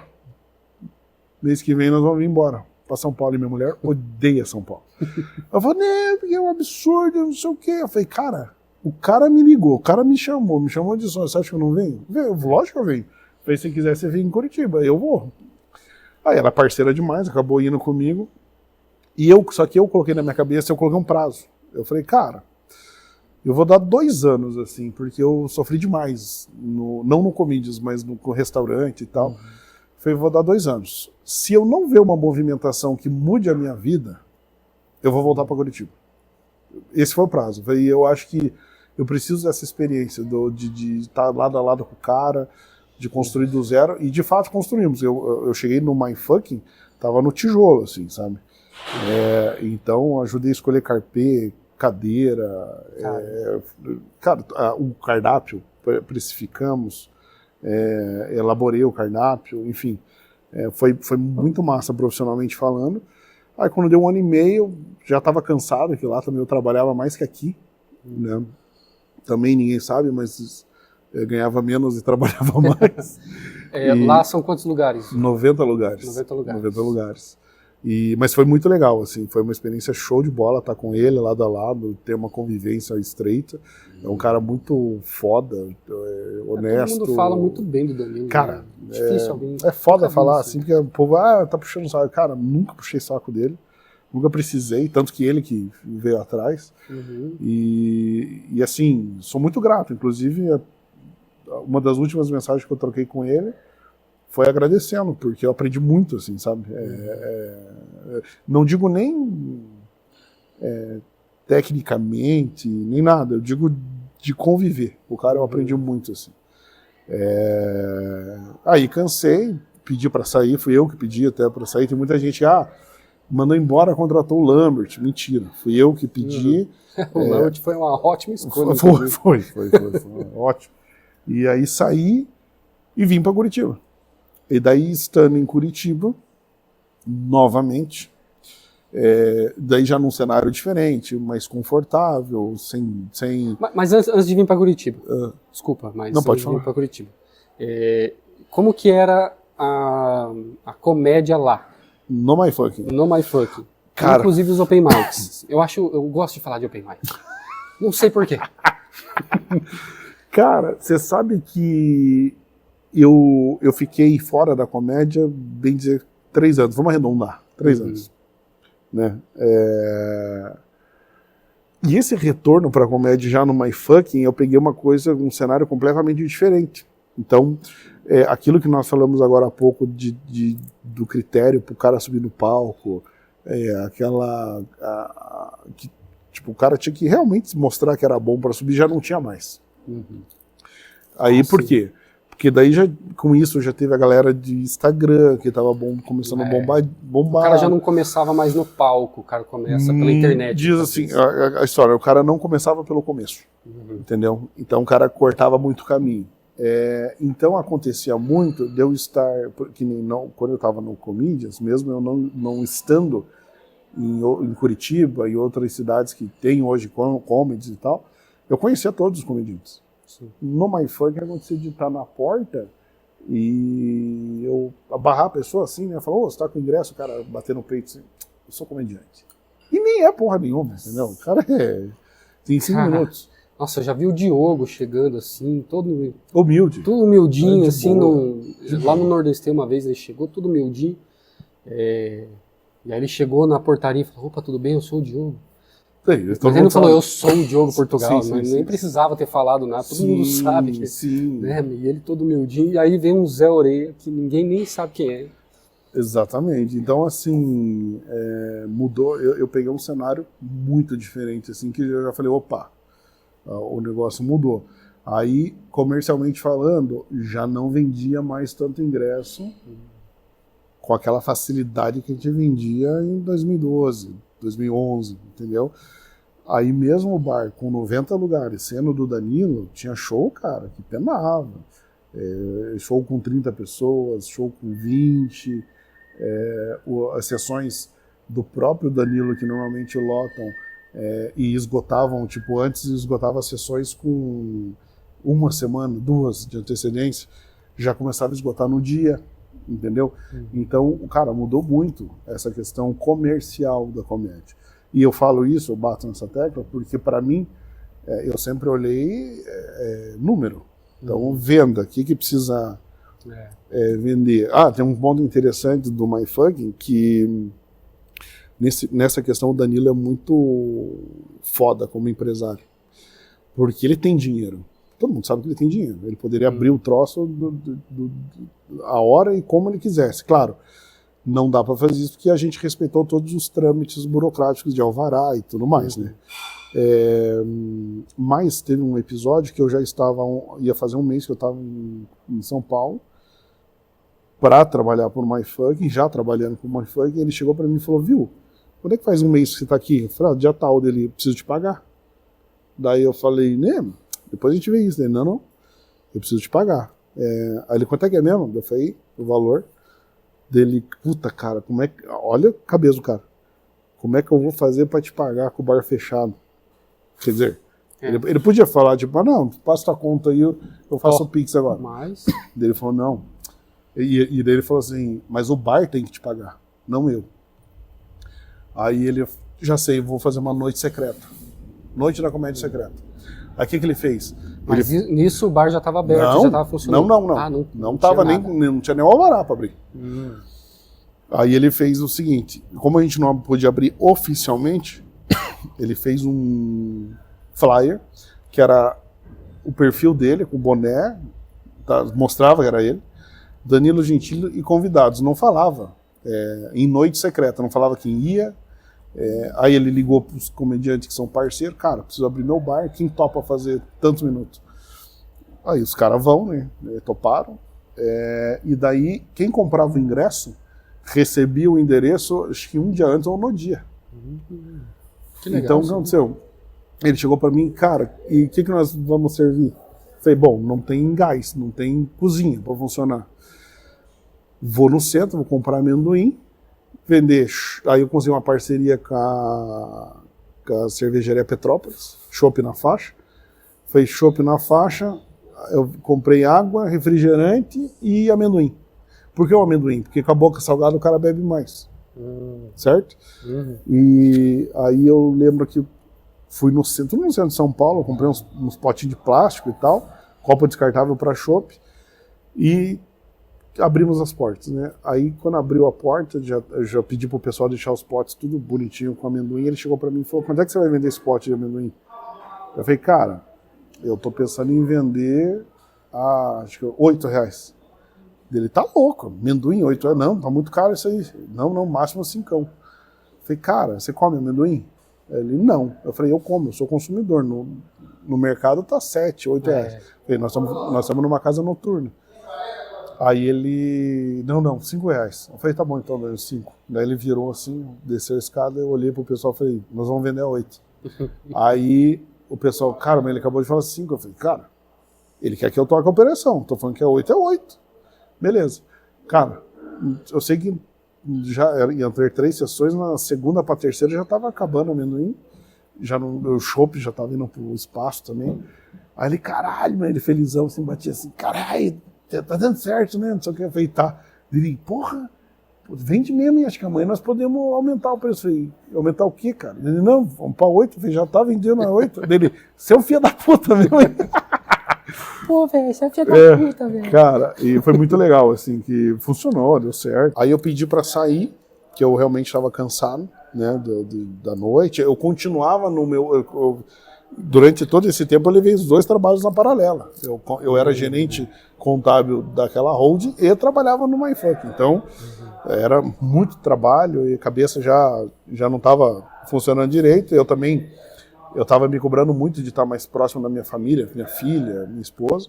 mês que vem nós vamos vir embora para São Paulo, e minha mulher odeia São Paulo. Eu falei, né, porque é um absurdo, não sei o quê. Eu falei, cara, o cara me ligou, o cara me chamou de sócio, você acha que eu não venho? Lógico que eu venho. Eu falei, se quiser você vem em Curitiba, eu vou. Aí ela é parceira demais, acabou indo comigo, só que eu coloquei na minha cabeça, eu coloquei um prazo. Eu falei, cara, eu vou dar 2 anos, assim, porque eu sofri demais, não no Comedians, mas no restaurante e tal. Eu falei, vou dar 2 anos. Se eu não ver uma movimentação que mude a minha vida, eu vou voltar para Curitiba. Esse foi o prazo. E eu acho que eu preciso dessa experiência de estar lado a lado com o cara, de construir do zero. E de fato construímos. Eu cheguei no Mindfucking, tava no tijolo, assim, sabe? Então ajudei a escolher carpê, cadeira, o cardápio, precificamos, elaborei o cardápio, enfim. Foi muito massa profissionalmente falando. Aí quando deu 1 ano e meio, já estava cansado, que lá também eu trabalhava mais que aqui, né? Também ninguém sabe, mas ganhava menos e trabalhava mais. Lá são quantos lugares? 90 lugares. 90 lugares. Mas foi muito legal, assim, foi uma experiência show de bola estar com ele lado a lado, ter uma convivência estreita. É um cara muito foda, honesto. Todo mundo fala muito bem do Danilo. Cara, né? Difícil alguém. É foda falar assim, porque o povo, tá puxando o saco. Cara, nunca puxei saco dele, nunca precisei, tanto que ele que veio atrás. E assim, sou muito grato. Inclusive, uma das últimas mensagens que eu troquei com ele foi agradecendo, porque eu aprendi muito, assim, sabe? Não digo nem tecnicamente, nem nada, eu digo de conviver. O cara eu aprendi muito, assim. Aí cansei, pedi para sair, fui eu que pedi até para sair. Tem muita gente, mandou embora, contratou o Lambert. Mentira, fui eu que pedi. O Lambert foi uma ótima escolha. Foi ótimo. E aí saí e vim para Curitiba. E daí, estando em Curitiba, novamente, Daí já num cenário diferente, mais confortável, sem... Mas antes de vir para Curitiba, desculpa, mas não, pode antes de vir falar. para Curitiba, como que era a comédia lá, No My Fucking. no MyFuck? Cara. Inclusive os open mics. Eu gosto de falar de open mic. Não sei porquê. Cara, você sabe que eu fiquei fora da comédia, bem dizer, 3 anos. Vamos arredondar, 3 anos. Né? E esse retorno para a comédia já no My Fucking, eu peguei um cenário completamente diferente. Então, aquilo que nós falamos agora há pouco do critério para o cara subir no palco, que tipo, o cara tinha que realmente mostrar que era bom para subir, já não tinha mais. Aí por quê? Porque daí com isso já teve a galera de Instagram que tava começando a bombar. O cara já não começava mais no palco, o cara começa pela internet. Diz assim, a história, o cara não começava pelo começo, entendeu? Então o cara cortava muito caminho. Então acontecia muito de eu estar, quando eu estava no Comedians, mesmo eu não estando em Curitiba e outras cidades que tem hoje comedies e tal, eu conhecia todos os comediantes. No My Fuck acontecia de estar na porta e eu barrar a pessoa assim, né? Falar, você tá com ingresso? O cara bater no peito assim, eu sou comediante. E nem é porra nenhuma, entendeu? O cara tem 5 minutos. Nossa, eu já vi o Diogo chegando assim, todo humilde. Tudo humildinho, assim, boa. Lá no Nordeste uma vez ele chegou, tudo humildinho. E aí ele chegou na portaria e falou, opa, tudo bem, eu sou o Diogo. Mas ele não falou, eu sou o Diogo Portugal, sim, nem precisava ter falado nada, todo mundo sabe. Sim. Né? E ele todo humildinho, e aí vem um Zé Orelha, que ninguém nem sabe quem é. Exatamente. Então, assim, mudou. Eu peguei um cenário muito diferente, assim, que eu já falei, opa, o negócio mudou. Aí, comercialmente falando, já não vendia mais tanto ingresso com aquela facilidade que a gente vendia em 2012, 2011, entendeu? Aí mesmo o bar com 90 lugares, sendo do Danilo, tinha show, cara, que penava. Show com 30 pessoas, show com 20, as sessões do próprio Danilo, que normalmente lotam e esgotavam, tipo, antes esgotava as sessões com 1 semana, 2 de antecedência, já começava a esgotar no dia, entendeu? Então, cara, mudou muito essa questão comercial da comédia. E eu falo isso, eu bato nessa tecla, porque para mim, eu sempre olhei número. Então, venda, o que precisa vender? Tem um ponto interessante do My Fucking, que nessa questão o Danilo é muito foda como empresário. Porque ele tem dinheiro. Todo mundo sabe que ele tem dinheiro. Ele poderia abrir o troço a hora e como ele quisesse. Claro, não dá para fazer isso porque a gente respeitou todos os trâmites burocráticos de alvará e tudo mais, né? Mas teve um episódio que eu já ia fazer 1 mês que eu estava em São Paulo para trabalhar por My Fucking, já trabalhando por My Fucking, ele chegou para mim e falou, viu, quando é que faz 1 mês que você está aqui? Eu falei, dia tal dele, preciso te pagar. Daí eu falei, né, depois a gente vê isso. Ele, não, eu preciso te pagar. Aí ele, quanto é que é mesmo? Eu falei, o valor dele, puta, cara, olha a cabeça do cara. Como é que eu vou fazer para te pagar com o bar fechado? Quer dizer, ele podia falar, tipo, não, passa tua conta aí, eu faço o Pix agora. Mas... Daí ele falou, não. E daí ele falou assim, mas o bar tem que te pagar, não eu. Aí ele, já sei, vou fazer uma noite secreta. Noite da comédia secreta. Aí o que ele fez? Mas nisso o bar já estava aberto, já estava funcionando? Não. Não tinha nem o alvará para abrir. Aí ele fez o seguinte, como a gente não podia abrir oficialmente, ele fez um flyer, que era o perfil dele, com o boné, mostrava que era ele, Danilo Gentili e convidados, não falava, em noite secreta, não falava quem ia. Aí ele ligou para os comediantes que são parceiros, cara, preciso abrir meu bar, quem topa fazer tantos minutos? Aí os caras vão, né, toparam, e daí quem comprava o ingresso recebia o endereço, acho que 1 dia antes ou no dia. Que legal, então o que aconteceu? Ele chegou para mim, cara, e o que nós vamos servir? Falei, bom, não tem gás, não tem cozinha para funcionar. Vou no centro, vou comprar amendoim, vender. Aí eu consegui uma parceria com a cervejaria Petrópolis, chopp na faixa. Fez chopp na faixa, eu comprei água, refrigerante e amendoim. Por que o amendoim? Porque com a boca salgada o cara bebe mais. Certo? E aí eu lembro que fui no centro de São Paulo, comprei uns potinhos de plástico e tal, copo descartável para chopp, e abrimos as portas, né? Aí quando abriu a porta, eu já pedi pro pessoal deixar os potes tudo bonitinho com amendoim. Ele chegou para mim e falou: quando é que você vai vender esse pote de amendoim? Eu falei: cara, eu tô pensando em vender acho que R$8. Ele: tá louco, amendoim, R$8? Não, tá muito caro isso aí. Não, máximo 5. Eu falei: cara, você come amendoim? Ele: não. Eu falei: eu como, eu sou consumidor. No mercado tá R$7, R$8. Eu falei: nós estamos numa casa noturna. Aí ele: não, R$5. Eu falei: tá bom, então, deu 5. Daí ele virou assim, desceu a escada, eu olhei pro pessoal e falei: nós vamos vender a 8. Aí o pessoal: cara, mas ele acabou de falar 5. Eu falei: cara, ele quer que eu toque a operação. Tô falando que é 8, é 8. Beleza. Cara, eu sei que já iam ter 3 sessões, na segunda pra terceira já tava acabando o amendoim. O chopp já tava indo pro espaço também. Aí ele: caralho, ele felizão, assim, batia assim: caralho, tá dando certo, né? Não sei o que. Eu falei: tá. Ele: porra, vende mesmo, e acho que amanhã nós podemos aumentar o preço. Eu falei: aumentar o quê, cara? Ele: não, vamos pra 8. Eu falei: já tá vendendo a 8. Ele: seu filho da puta mesmo. Pô, velho, você é filho da puta, velho. Cara, e foi muito legal, assim, que funcionou, deu certo. Aí eu pedi pra sair, que eu realmente estava cansado, né, da noite. Eu continuava no meu... durante todo esse tempo eu levei os 2 trabalhos na paralela. Eu era gerente contábil daquela holding e trabalhava no MyFuck. Então, era muito trabalho e a cabeça já não estava funcionando direito. Eu estava me cobrando muito de estar mais próximo da minha família, minha filha, minha esposa.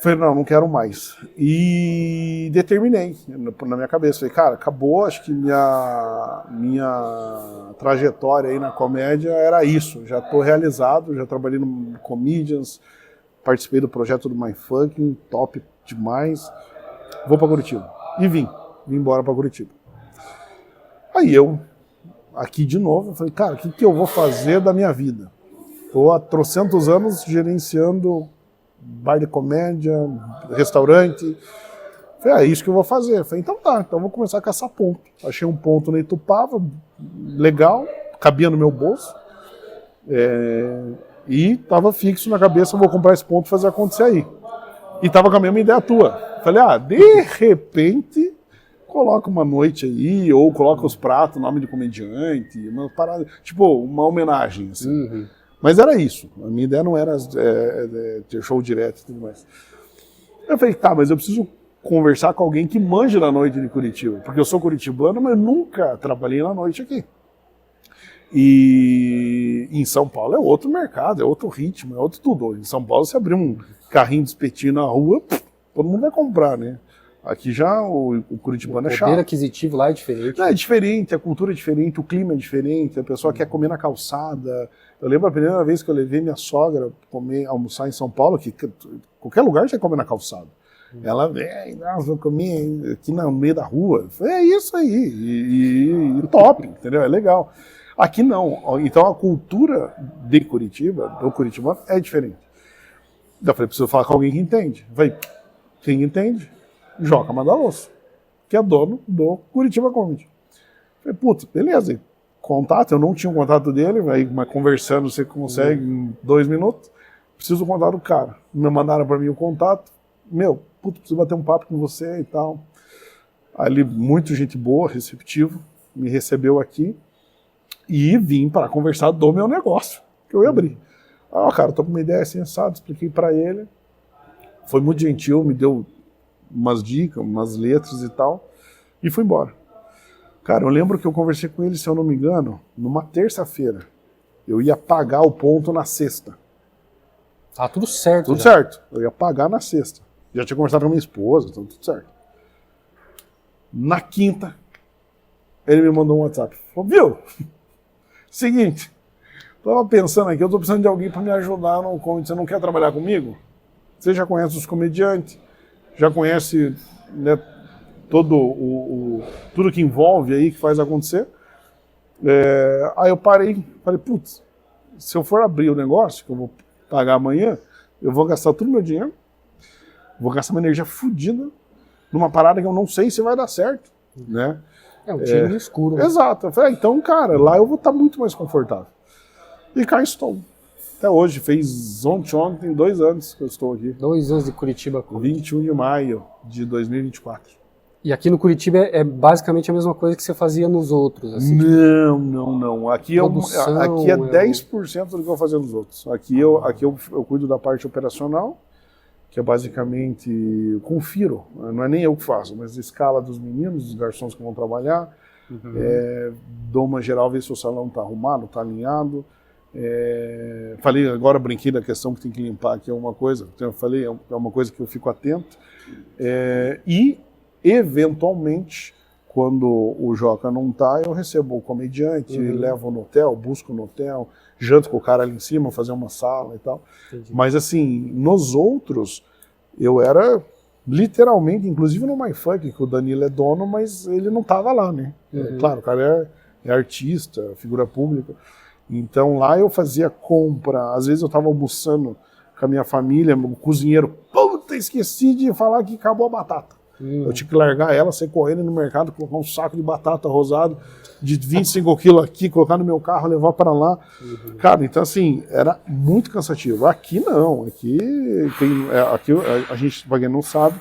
Falei: não quero mais. E determinei na minha cabeça. Falei: cara, acabou, acho que minha trajetória aí na comédia era isso. Já estou realizado, já trabalhei no Comedians, participei do projeto do MyFucking, top demais. Vou para Curitiba. E vim embora para Curitiba. Aí eu, aqui de novo, eu falei: cara, o que eu vou fazer da minha vida? Estou há trocentos anos gerenciando bar de comédia, restaurante. Falei: é isso que eu vou fazer. Falei: então tá, então vou começar a caçar ponto. Achei um ponto na Itupava, legal, cabia no meu bolso. E estava fixo na cabeça: vou comprar esse ponto e fazer acontecer aí. E estava com a mesma ideia tua. Falei: de repente, coloca uma noite aí, ou coloca os pratos, nome de comediante, uma parada, tipo, uma homenagem, assim. Mas era isso. A minha ideia não era ter show direto e tudo mais. Eu falei: tá, mas eu preciso conversar com alguém que manje na noite de Curitiba. Porque eu sou curitibano, mas eu nunca trabalhei na noite aqui. E em São Paulo é outro mercado, é outro ritmo, é outro tudo. Em São Paulo, se abrir um carrinho de espetinho na rua, todo mundo vai comprar, né? Aqui já o curitibano é chato. O poder aquisitivo lá é diferente. É diferente, a cultura é diferente, o clima é diferente, a pessoa quer comer na calçada. Eu lembro a primeira vez que eu levei minha sogra almoçar em São Paulo, que qualquer lugar você come na calçada. Ela: nós vamos comer aqui no meio da rua. Eu falei: é isso aí, e top, entendeu? É legal. Aqui não. Então a cultura de Curitiba, do curitibano, é diferente. Eu falei: preciso falar com alguém que entende. Eu falei: quem entende? Joca Madaloso, que é dono do Curitiba Comedy. Falei: putz, beleza, contato, eu não tinha o contato dele, mas conversando você consegue em 2 minutos, preciso do contato do cara. Me mandaram para mim o contato, preciso bater um papo com você e tal. Aí ele, muito gente boa, receptivo, me recebeu aqui e vim para conversar do meu negócio, que eu ia abrir. Cara, tô com uma ideia sensata, expliquei para ele, foi muito gentil, me deu umas dicas, umas letras e tal, e fui embora. Cara, eu lembro que eu conversei com ele, se eu não me engano, numa terça-feira. Eu ia pagar o ponto na sexta. Tá tudo certo. Tudo certo. Eu ia pagar na sexta. Já tinha conversado com a minha esposa, então tudo certo. Na quinta, ele me mandou um WhatsApp. Falou: viu? Seguinte, tava pensando aqui, eu tô precisando de alguém para me ajudar no comedy. Você não quer trabalhar comigo? Você já conhece os comediantes? Já conhece, né, tudo que envolve aí, que faz acontecer. Aí eu falei, putz, se eu for abrir o negócio, que eu vou pagar amanhã, eu vou gastar todo o meu dinheiro, vou gastar uma energia fodida numa parada que eu não sei se vai dar certo, né? É um tiro no escuro. Né? Exato. Eu falei, então, cara, lá eu vou estar muito mais confortável. E cá estou. Até hoje, fez ontem 2 anos que eu estou aqui. 2 anos de Curitiba Comedy. 21 de maio de 2024. E aqui no Curitiba é basicamente a mesma coisa que você fazia nos outros? Assim, Não. Aqui é 10% do que eu fazia nos outros. Aqui eu cuido da parte operacional, que é basicamente, eu confiro, não é nem eu que faço, mas a escala dos meninos, dos garçons que vão trabalhar, dou uma geral, ver se o salão está arrumado, está alinhado. Falei, agora brinquei da questão que tem que limpar, que é uma coisa, eu falei, é uma coisa que eu fico atento. E, eventualmente, quando o Joca não está, eu recebo o comediante, levo no hotel, busco no hotel, janto com o cara ali em cima, fazer uma sala e tal. Entendi. Mas assim, nos outros, eu era literalmente, inclusive no MyFunk, que o Danilo é dono, mas ele não estava lá, né? Claro, o cara é artista, figura pública. Então lá eu fazia compra, às vezes eu estava almoçando com a minha família, o cozinheiro, puta, esqueci de falar que acabou a batata. Eu tinha que largar ela, sair correndo no mercado, colocar um saco de batata rosado de 25 quilos aqui, colocar no meu carro, levar para lá. Cara, então assim, era muito cansativo. Aqui não, aqui a gente, pra quem não sabe,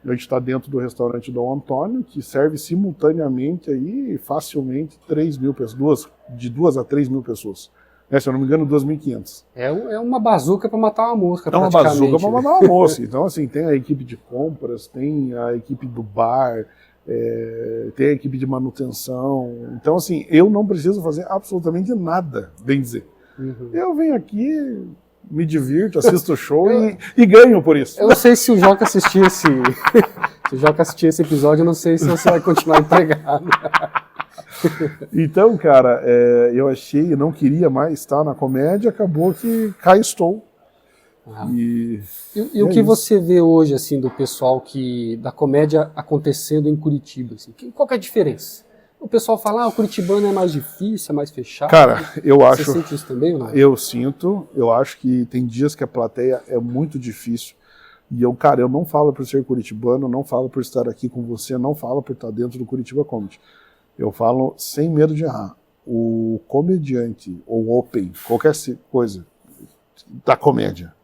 a gente está dentro do restaurante Dom Antônio, que serve simultaneamente aí, facilmente 3 mil pessoas, de 2 a 3 mil pessoas. Se eu não me engano, 2.500. É uma bazuca para matar uma mosca, é uma bazuca para matar uma mosca. Então, assim, tem a equipe de compras, tem a equipe do bar, tem a equipe de manutenção. Então, assim, eu não preciso fazer absolutamente nada, bem dizer. Eu venho aqui, me divirto, assisto o show e ganho por isso. Eu não sei se o Joca assistir esse episódio, eu não sei se você vai continuar empregado. Então, cara, eu achei, eu não queria mais estar na comédia, acabou que cá estou. E o que você vê hoje, assim, do pessoal da comédia acontecendo em Curitiba? Assim, qual que é a diferença? O pessoal fala, o curitibano é mais difícil, é mais fechado. Cara, eu acho... Você sente isso também ou não? Eu sinto, eu acho que tem dias que a plateia é muito difícil. E eu não falo por ser curitibano, não falo por estar aqui com você, não falo por estar dentro do Curitiba Comedy. Eu falo sem medo de errar. O comediante, ou open, qualquer coisa da comédia,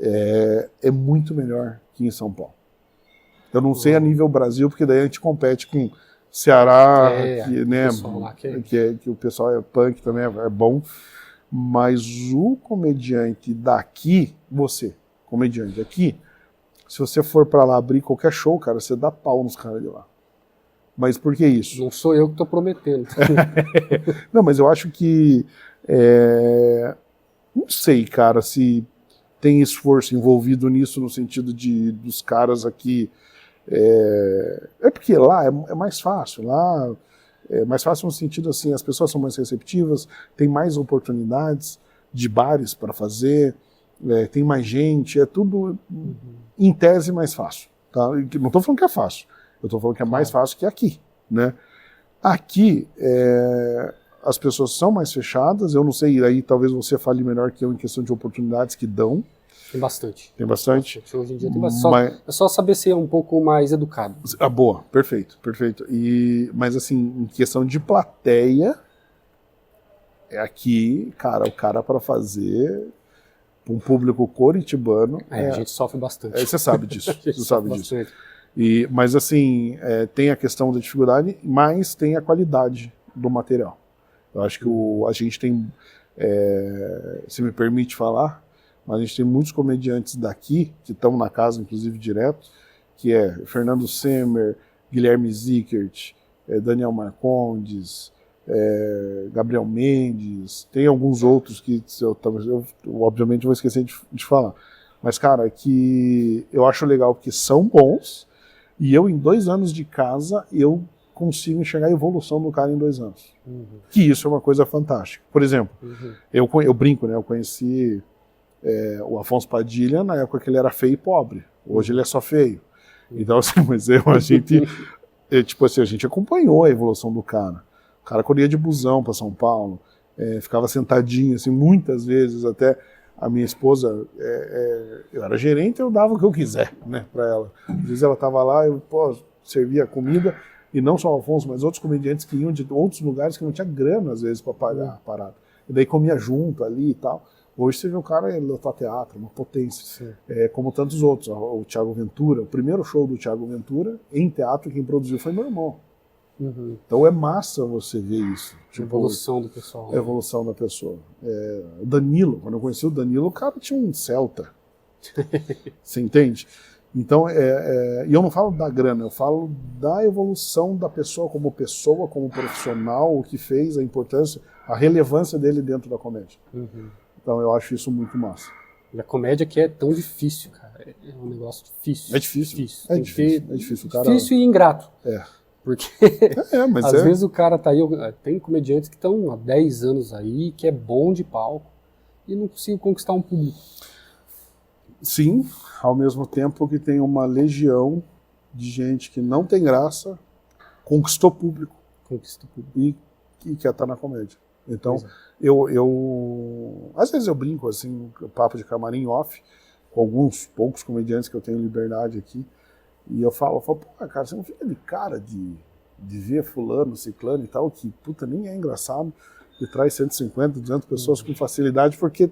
é muito melhor que em São Paulo. Eu não sei a nível Brasil, porque daí a gente compete com Ceará, que o pessoal é punk também, é bom. Mas o comediante daqui, comediante aqui, se você for pra lá abrir qualquer show, cara, você dá pau nos caras de lá. Mas por que isso? Não sou eu que estou prometendo. Não, mas eu acho que... não sei, cara, se tem esforço envolvido nisso no sentido dos caras aqui... porque lá é mais fácil. Lá é mais fácil no sentido assim, as pessoas são mais receptivas, tem mais oportunidades de bares para fazer, tem mais gente, é tudo em tese mais fácil. Tá? Não estou falando que é fácil. Eu estou falando que é mais fácil que aqui, né? Aqui, as pessoas são mais fechadas, eu não sei, aí talvez você fale melhor que eu em questão de oportunidades que dão. Tem bastante. Tem bastante? Hoje em dia tem bastante. É só saber ser um pouco mais educado. Boa, perfeito. Mas assim, em questão de plateia, aqui, cara, o cara para fazer um público curitibano... a gente sofre bastante. Você sabe disso, mas assim, tem a questão da dificuldade, mas tem a qualidade do material. Eu acho que a gente tem, se me permite falar, mas a gente tem muitos comediantes daqui, que estão na casa, inclusive, direto, que é Fernando Semer, Guilherme Zickert, Daniel Marcondes, Gabriel Mendes, tem alguns outros que eu obviamente vou esquecer de falar. Mas, cara, que eu acho legal porque são bons, e eu, em 2 anos de casa, eu consigo enxergar a evolução do cara em 2 anos. Que isso é uma coisa fantástica. Por exemplo, eu brinco, né? Eu conheci o Afonso Padilha na época que ele era feio e pobre. Hoje ele é só feio. Então, assim, mas tipo assim, a gente acompanhou a evolução do cara. O cara quando ia de busão para São Paulo, ficava sentadinho, assim, muitas vezes até a minha esposa, eu era gerente, eu dava o que eu quiser, né, para ela. Às vezes ela estava lá, eu servia comida, e não só o Afonso, mas outros comediantes que iam de outros lugares que não tinha grana, às vezes, para pagar a parada. E daí comia junto ali e tal. Hoje você vê o cara lotar teatro, uma potência, como tantos outros. O Thiago Ventura, o primeiro show do Thiago Ventura em teatro, quem produziu foi meu irmão. Uhum. Então é massa você ver isso. A evolução do pessoal. A evolução da pessoa. O Danilo, quando eu conheci o Danilo, o cara tinha um Celta. Você entende? Então, e eu não falo da grana, eu falo da evolução da pessoa, como profissional, o que fez, a importância, a relevância dele dentro da comédia. Uhum. Então eu acho isso muito massa. E a comédia que é tão difícil, cara. É um negócio difícil. É difícil. É difícil. É difícil. O cara... Difícil e ingrato. Porque mas às vezes o cara tá aí, tem comediantes que estão há 10 anos aí, que é bom de palco, e não conseguem conquistar um público. Sim, ao mesmo tempo que tem uma legião de gente que não tem graça, conquistou público. E quer estar na comédia. Então, às vezes eu brinco, assim, papo de camarim off, com alguns poucos comediantes que eu tenho liberdade aqui, e eu falo, pô, cara, você não fica de cara de ver fulano, ciclano e tal, que, puta, nem é engraçado, e traz 150, 200 pessoas com facilidade porque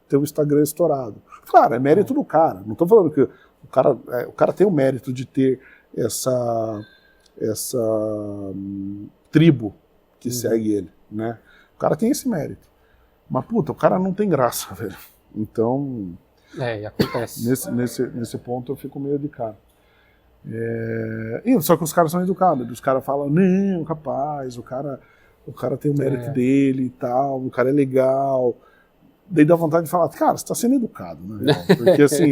tem o Instagram estourado. Claro, é mérito do cara, não estou falando que o cara tem o mérito de ter essa tribo que segue ele, né? O cara tem esse mérito. Mas, puta, o cara não tem graça, velho. Então... acontece. Nesse ponto eu fico meio de cara. Só que os caras são educados. Os caras falam, não, capaz, o cara tem o mérito dele e tal, o cara é legal. Daí dá vontade de falar, cara, você tá sendo educado, né? Porque, assim,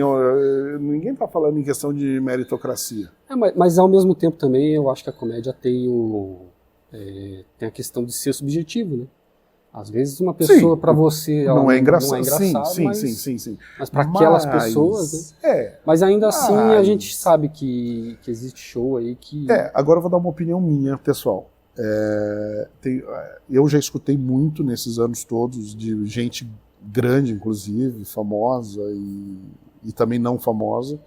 ninguém tá falando em questão de meritocracia. Mas, ao mesmo tempo, também, eu acho que a comédia tem a questão de ser subjetivo, né? Às vezes uma pessoa, para você, ela não é engraçada, sim. Mas para aquelas pessoas, né? Mas ainda assim a gente sabe que existe show aí que... Agora eu vou dar uma opinião minha, pessoal. Eu já escutei muito nesses anos todos de gente grande, inclusive, famosa e também não famosa.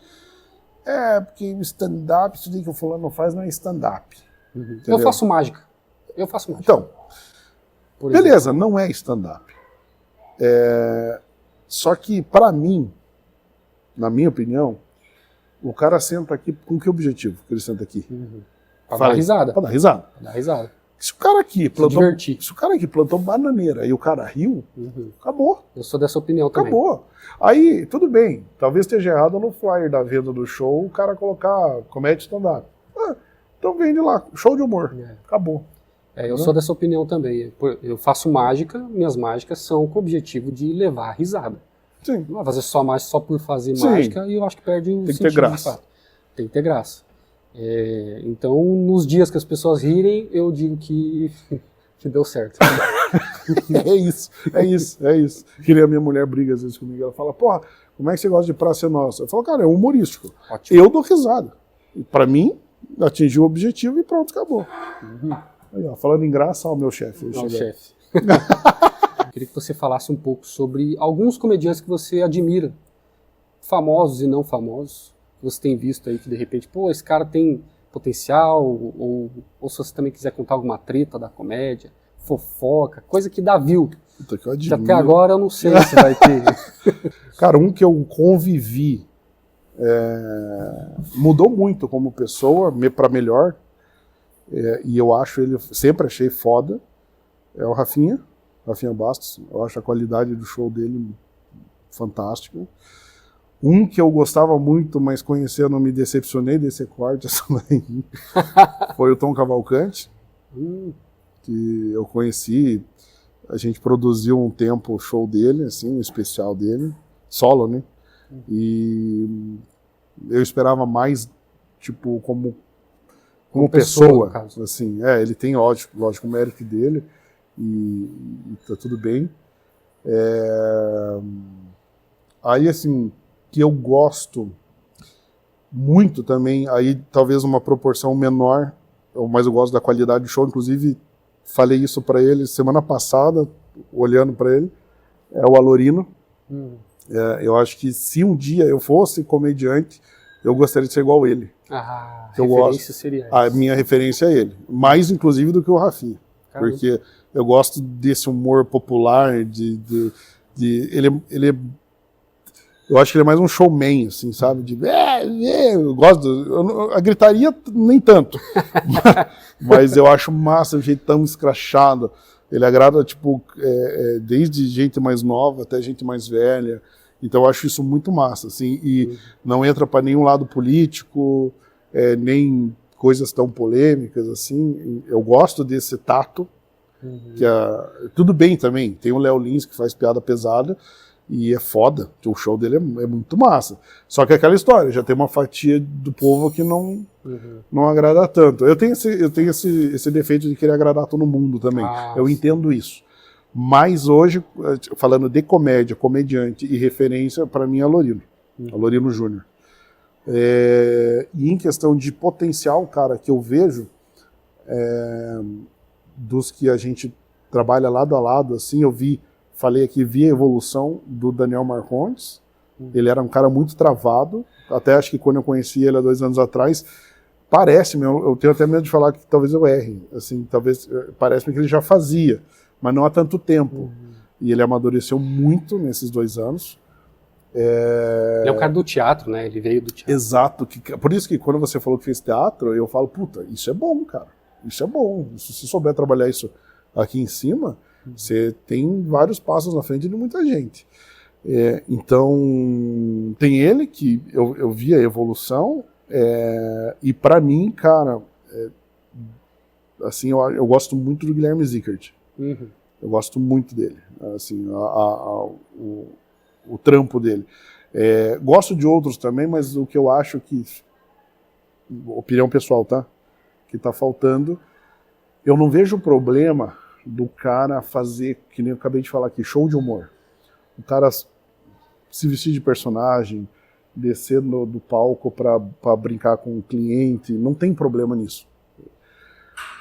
Porque o stand-up, isso que o fulano faz não é stand-up. Uhum. Eu faço mágica. Então, beleza, não é stand-up. Só que, para mim, na minha opinião, o cara senta aqui com que objetivo que ele senta aqui? Uhum. Pra dar risada. Pra dar risada. Se o cara aqui plantou bananeira e o cara riu, acabou. Eu sou dessa opinião também. Acabou. Aí, tudo bem, talvez esteja errado no flyer da venda do show o cara colocar comédia stand-up. Então vende lá, show de humor. Acabou. Eu sou dessa opinião também. Eu faço mágica, minhas mágicas são com o objetivo de levar a risada. Sim. Não vai fazer só mágica só por fazer mágica e eu acho que perde o sentido. Tem que ter graça. Tem que ter graça. Então, nos dias que as pessoas rirem, eu digo que deu certo. É isso. Que nem a minha mulher briga às vezes comigo. Ela fala, porra, como é que você gosta de Praça Nossa? Eu falo, cara, é humorístico. Ótimo. Eu dou risada. Pra mim, atingiu o objetivo e pronto, acabou. Aí, ó, falando em graça, ó, o meu chefe. chefe. Queria que você falasse um pouco sobre alguns comediantes que você admira, famosos e não famosos, que você tem visto aí que de repente, pô, esse cara tem potencial, ou se você também quiser contar alguma treta da comédia, fofoca, coisa que dá view. Puta, que eu admiro. Até agora eu não sei se vai ter. Cara, um que eu convivi, mudou muito como pessoa, pra melhor, e eu acho ele, sempre achei foda, é o Rafinha Bastos. Eu acho a qualidade do show dele fantástica. Um que eu gostava muito, mas conhecendo me decepcionei desse corte, foi o Tom Cavalcante, que eu conheci, a gente produziu um tempo o show dele, assim, um especial dele, solo, né? E eu esperava mais, tipo, como pessoa assim, ele tem, lógico, o mérito dele, e tá tudo bem. Aí, assim, que eu gosto, muito também, aí talvez uma proporção menor, mas eu gosto da qualidade do show, inclusive falei isso para ele semana passada, olhando para ele, é o Alorino. Eu acho que se um dia eu fosse comediante, eu gostaria de ser igual ele. A eu referência gosto, seria essa. a minha referência é ele, mais inclusive do que o Rafinha, porque eu gosto desse humor popular, eu acho que ele é mais um showman, assim, sabe? Eu gosto, a gritaria nem tanto, mas eu acho massa o jeito tão escrachado. Ele agrada, tipo, desde gente mais nova até gente mais velha. Então eu acho isso muito massa, assim, e não entra para nenhum lado político, nem coisas tão polêmicas, assim. Eu gosto desse tato, que tudo bem também. Tem o Léo Lins que faz piada pesada, e é foda, o show dele é muito massa. Só que é aquela história, já tem uma fatia do povo que não agrada tanto. Eu tenho esse defeito de querer agradar todo mundo também. Eu entendo isso. Mas hoje, falando de comédia, comediante e referência, para mim é Alorino. Alorino Júnior. E em questão de potencial, cara, que eu vejo, dos que a gente trabalha lado a lado, assim, falei aqui, vi a evolução do Daniel Marcondes. Ele era um cara muito travado, até acho que quando eu conheci ele há 2 anos atrás, parece-me, eu tenho até medo de falar que talvez eu erre, assim, parece-me que ele já fazia, mas não há tanto tempo. E ele amadureceu muito nesses 2 anos. Ele é o cara do teatro, né? Ele veio do teatro. Exato. Por isso que quando você falou que fez teatro, eu falo, puta, isso é bom, cara. Isso é bom. Se você souber trabalhar isso aqui em cima, você tem vários passos na frente de muita gente. Então, tem ele que eu vi a evolução, e pra mim, cara, assim, eu gosto muito do Guilherme Zickert. Eu gosto muito dele, assim, o trampo dele. Gosto de outros também, mas o que eu acho que, opinião pessoal, tá? Que tá faltando, eu não vejo problema do cara fazer, que nem eu acabei de falar aqui, show de humor. O cara se vestir de personagem, descer do palco para brincar com o cliente, não tem problema nisso.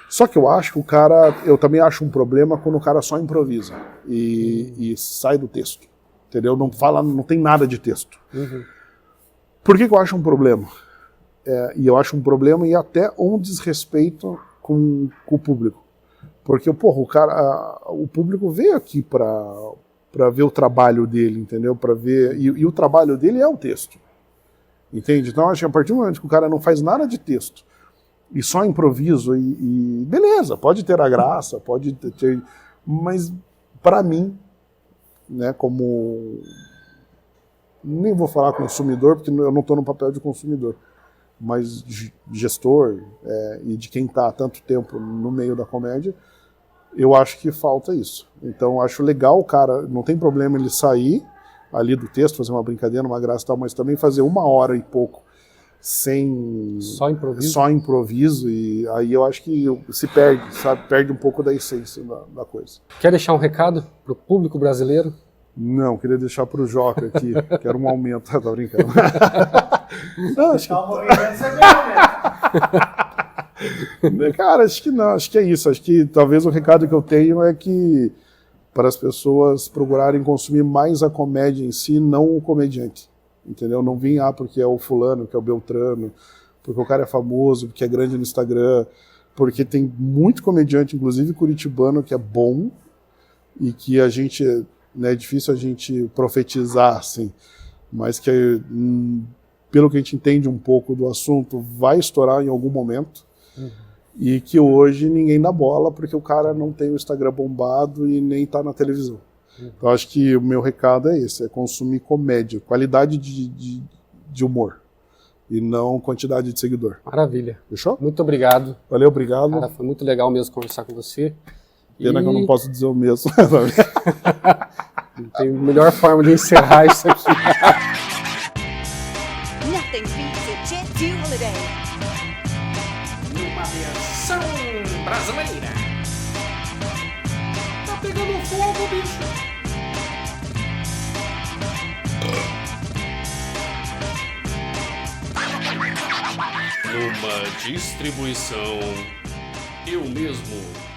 Só que eu acho que eu também acho um problema quando o cara só improvisa e sai do texto, entendeu? Não tem nada de texto. Por que eu acho um problema? E eu acho um problema e até um desrespeito com o público. Porque, porra, o público veio aqui para ver o trabalho dele, entendeu? Para ver, e o trabalho dele é o texto, entende? Então, acho que a partir do momento que o cara não faz nada de texto e só improviso, e beleza, pode ter a graça, pode ter, mas para mim, né, como, nem vou falar consumidor, porque eu não estou no papel de consumidor, mas gestor, e de quem está há tanto tempo no meio da comédia, eu acho que falta isso. Então, acho legal o cara, não tem problema ele sair ali do texto, fazer uma brincadeira, uma graça e tal, mas também fazer 1 hora e pouco sem... Só improviso, e aí eu acho que se perde, sabe? Perde um pouco da essência da coisa. Quer deixar um recado pro público brasileiro? Não, queria deixar pro Joca aqui, quero um aumento, tá brincando. Não, acho que... Cara, acho que não, acho que é isso. Acho que talvez o recado que eu tenho é que para as pessoas procurarem consumir mais a comédia em si, não o comediante, entendeu? Não vim porque é o fulano, que é o Beltrano, porque o cara é famoso, porque é grande no Instagram, porque tem muito comediante, inclusive curitibano, que é bom e que a gente, né, é difícil a gente profetizar, assim, mas que, pelo que a gente entende um pouco do assunto, vai estourar em algum momento. E que hoje ninguém dá bola porque o cara não tem o Instagram bombado e nem tá na televisão. Então acho que o meu recado é esse, é consumir comédia, qualidade de humor e não quantidade de seguidor. Maravilha. Fechou? Muito obrigado. Valeu, obrigado. Cara, foi muito legal mesmo conversar com você. Pena que eu não posso dizer o mesmo. Não tem melhor forma de encerrar isso aqui. Nothing beats a Jet 2 holiday. Uma versão brasileira. Tá pegando fogo, bicho. Uma distribuição Eu Mesmo.